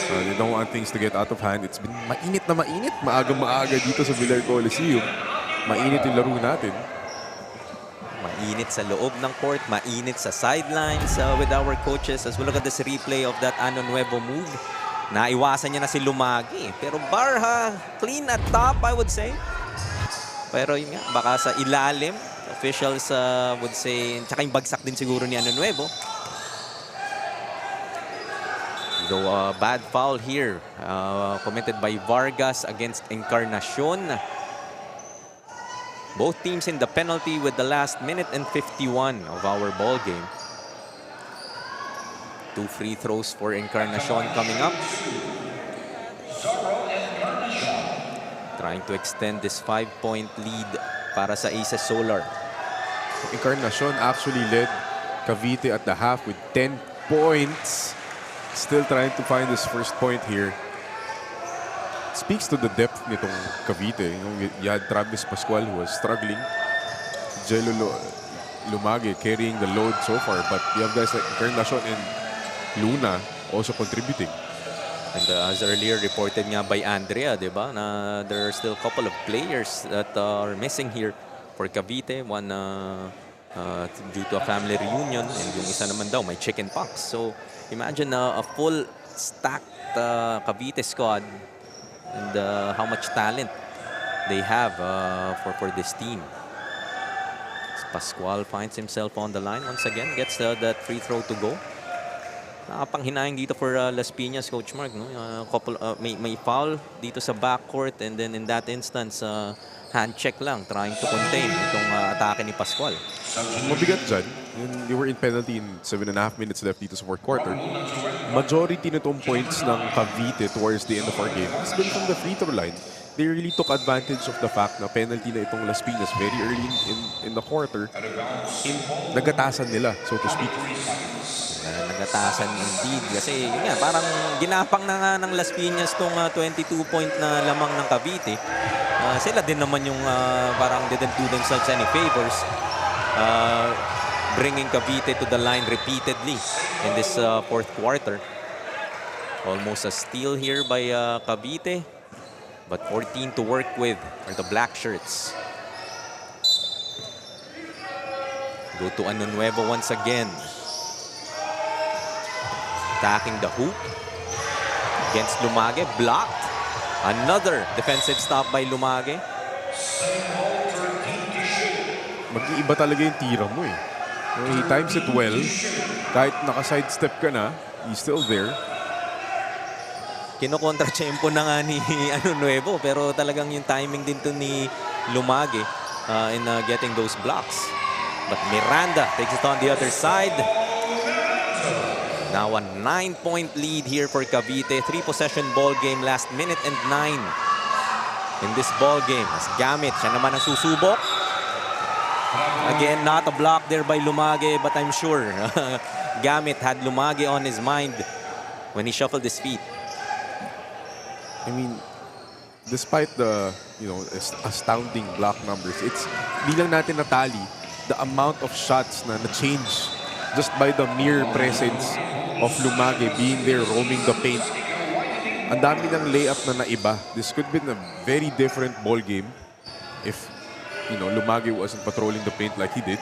Speaker 3: They don't want things to get out of hand. It's been mainit na mainit. Maaga dito sa Villar Coliseum. Mainit yung laro natin.
Speaker 1: Mainit sa loob ng court, mainit sa sidelines with our coaches. As we look at this replay of that Ano Nuevo move, naiwasan niya na si Lumagi. Pero Barha, clean at top, I would say. Pero yun nga, baka sa ilalim, officials would say, tsaka yung bagsak din siguro ni Ano Nuevo. Though a bad foul here committed by Vargas against Encarnacion. Both teams in the penalty with the last minute and 51 of our ball game. 2 free throws for Encarnacion coming up. Trying to extend this 5-point lead para sa Aces Solar.
Speaker 3: Encarnacion actually led Cavite at the half with 10 points. Still trying to find his first point here. Speaks to the depth nitong Cavite. You had Travis Pascual who was struggling. Jello Lumage carrying the load so far. But you have guys like Encarnacion and Luna also contributing.
Speaker 1: And as earlier reported nga by Andrea, diba, na there are still a couple of players that are missing here for Cavite. One due to a family reunion, and yung isa naman daw may chicken pox. So imagine a full stacked Cavite squad and how much talent they have for this team. Pascual finds himself on the line once again, gets that free throw to go. Nakapanghinayang dito for Las Piñas, Coach Mark. No? May foul dito sa backcourt, and then in that instance, hand check lang, trying to contain itong atake ni Pascual.
Speaker 3: Mabigat dyan. They were in penalty in 7.5 minutes left dito sa fourth quarter. Majority nitong points ng Cavite towards the end of our game has been from the free throw line. They really took advantage of the fact na penalty na itong Las Piñas very early in the quarter. Nagatasan nila, so to speak.
Speaker 1: Nagatasan indeed. Kasi yun nga, parang ginapang na nga ng Las Piñas tong 22-point na lamang ng Cavite. Sila din naman yung parang didn't do themselves any favors. Bringing Cavite to the line repeatedly in this fourth quarter. Almost a steal here by Cavite. But 14 to work with for the black shirts. Go to Ano Nuevo once again. Attacking the hoop against Lumage, blocked. Another defensive stop by Lumage.
Speaker 3: Mag-iiba talaga yung tira mo eh. He times it well. Kahit naka-sidestep ka na, he's still there.
Speaker 1: Kinokontra-tsempo na nga ni Ano Nuevo, pero talagang yung timing din to ni Lumage in getting those blocks. But Miranda takes it on the other side. Now a 9-point lead here for Cavite. 3-possession ball game, last minute and 9 in this ball game. As Gamit, siya naman ang susubok. Again, not a block there by Lumage, but I'm sure Gamit had Lumage on his mind when he shuffled his feet.
Speaker 3: I mean, despite the astounding block numbers, it's bilang natin natali the amount of shots na change just by the mere presence of Lumage being there roaming the paint. Ang dami ng layup na naiba. This could be a very different ball game if Lumage wasn't patrolling the paint like he did.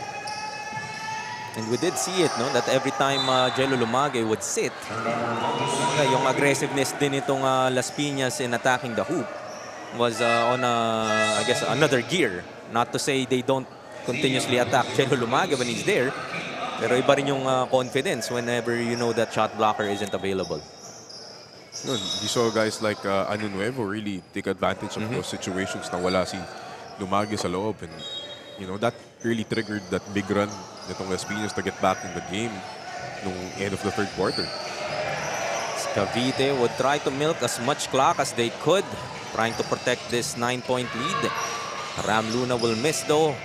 Speaker 1: And we did see it, no? That every time Jello Lumage would sit, yung aggressiveness din itong Las Piñas in attacking the hoop was on, I guess, another gear. Not to say they don't continuously attack Jello Lumage when he's there, pero iba rin yung confidence whenever you know that shot blocker isn't available.
Speaker 3: You saw guys like Ano Nuevo really take advantage of those situations na wala si Lumage sa loob, and that really triggered that big run nitong Las Piñas to get back in the game nung end of the third quarter.
Speaker 1: Cavite would try to milk as much clock as they could, trying to protect this 9-point lead. Ram Luna will miss though.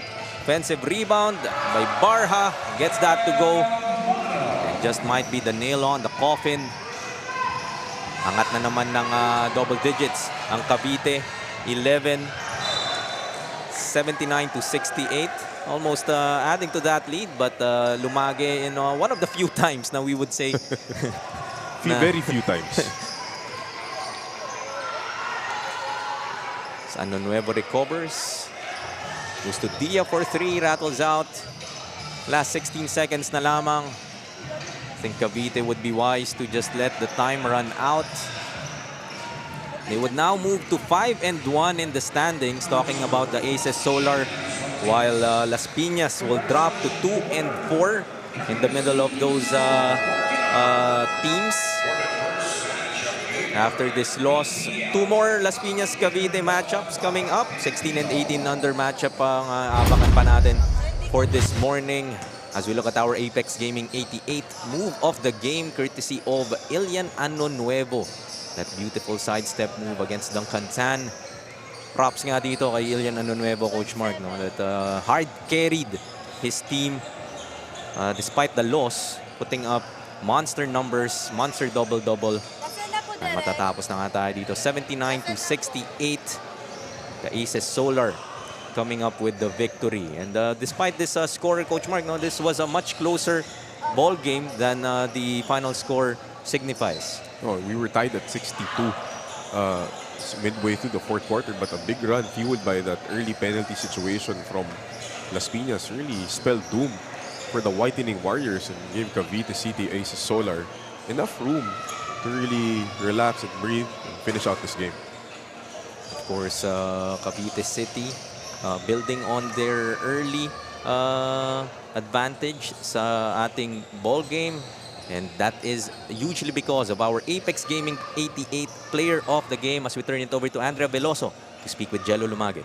Speaker 1: Offensive rebound by Barha, gets that to go. And just might be the nail on the coffin. Angat na naman ng double digits ang Cavite. 11, 79 to 68. Almost adding to that lead, but Lumage in one of the few times now we would say.
Speaker 3: Very few times.
Speaker 1: Ano Nuevo recovers. Goes to Dia for 3, rattles out. Last 16 seconds na lamang. I think Cavite would be wise to just let the time run out. They would now move to 5-1 in the standings, talking about the Aces Solar, while Las Piñas will drop to 2-4 in the middle of those teams. After this loss, 2 more Las Piñas Cavite matchups coming up. 16 and 18 under matchup ang abangan pa natin for this morning. As we look at our Apex Gaming 88 move of the game courtesy of Ilian Anonuevo. That beautiful sidestep move against Duncan Tan. Props nga dito kay Ilian Anonuevo, Coach Mark, no? That hard carried his team despite the loss, putting up monster numbers, monster double-double. At matatapos na nga tayo dito, 79-68. The Aces Solar coming up with the victory. And despite this score, Coach Mark, no, this was a much closer ball game than the final score signifies.
Speaker 3: Oh, we were tied at 62 midway through the fourth quarter, but a big run fueled by that early penalty situation from Las Piñas really spelled doom for the Whitening Warriors and gave Cavite City Aces Solar enough room to really relax and breathe and finish out this game.
Speaker 1: Of course, Cavite City building on their early advantage sa ating ball game. And that is hugely because of our Apex Gaming 88 player of the game as we turn it over to Andrea Veloso to speak with Jello Lumage.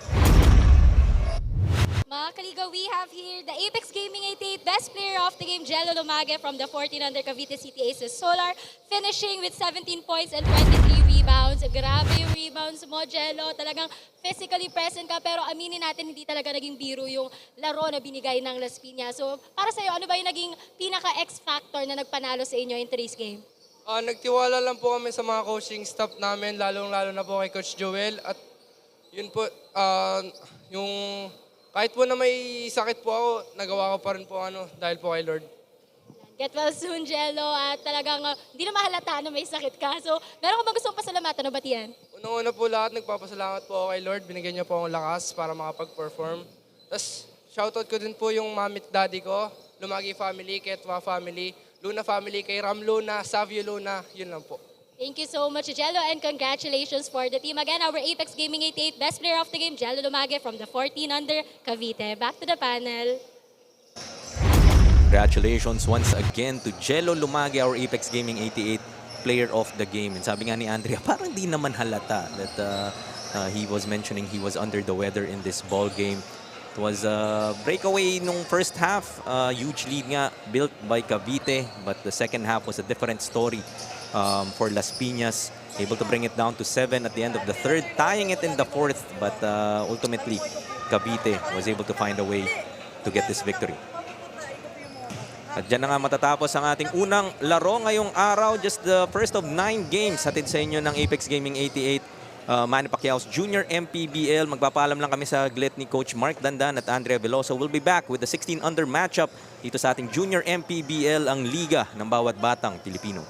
Speaker 4: Mga kaligaw, we have here the Apex Gaming 88 best player of the game, Jello Lumage from the 14 under Cavite City Aces Solar, finishing with 17 points and 23 rebounds. Grabe yung rebounds mo, Jello. Talagang physically present ka, pero aminin natin, hindi talaga naging biro yung laro na binigay ng Las Piñas. So, para sa'yo, ano ba yung naging pinaka-X factor na nagpanalo sa inyo in today's game?
Speaker 10: Nagtiwala lang po kami sa mga coaching staff namin, lalong-lalo na po kay Coach Joel. At yun po, yung kahit po na may sakit po ako, nagawa ko pa rin po dahil po kay Lord.
Speaker 4: Get well soon, Jello. At talagang hindi na mahalata na may sakit ka. So, meron ka bang gustong pasalamatan o batiyan?
Speaker 10: Unang-una po lahat, nagpapasalamat po ako kay Lord. Binigyan niya po akong lakas para makapag-perform. Tapos, shoutout ko din po yung mami at daddy ko, Lumagi family, Ketwa family, Luna family, kay Ram Luna, Savio Luna, yun lang po.
Speaker 4: Thank you so much, Jello, and congratulations for the team. Again, our Apex Gaming 88 best player of the game, Jello Lumage from the 14 under Cavite. Back to the panel.
Speaker 1: Congratulations once again to Jello Lumage, our Apex Gaming 88 player of the game. And sabi nga ni Andrea, parang di naman halata that he was mentioning he was under the weather in this ball game. It was a breakaway nung first half. Huge lead nga built by Cavite, but the second half was a different story for Las Piñas. Able to bring it down to 7 at the end of the third, tying it in the fourth, but ultimately Cavite was able to find a way to get this victory. At dyan na nga matatapos ang ating unang laro ngayong araw. Just the first of 9 games hatid sa inyo ng Apex Gaming 88. Manny Pacquiao's Junior MPBL. Magpapaalam lang kami sa glit ni Coach Mark Dandan at Andrea Veloso. We'll be back with the 16 under matchup dito sa ating Junior MPBL, ang liga ng bawat batang Pilipino.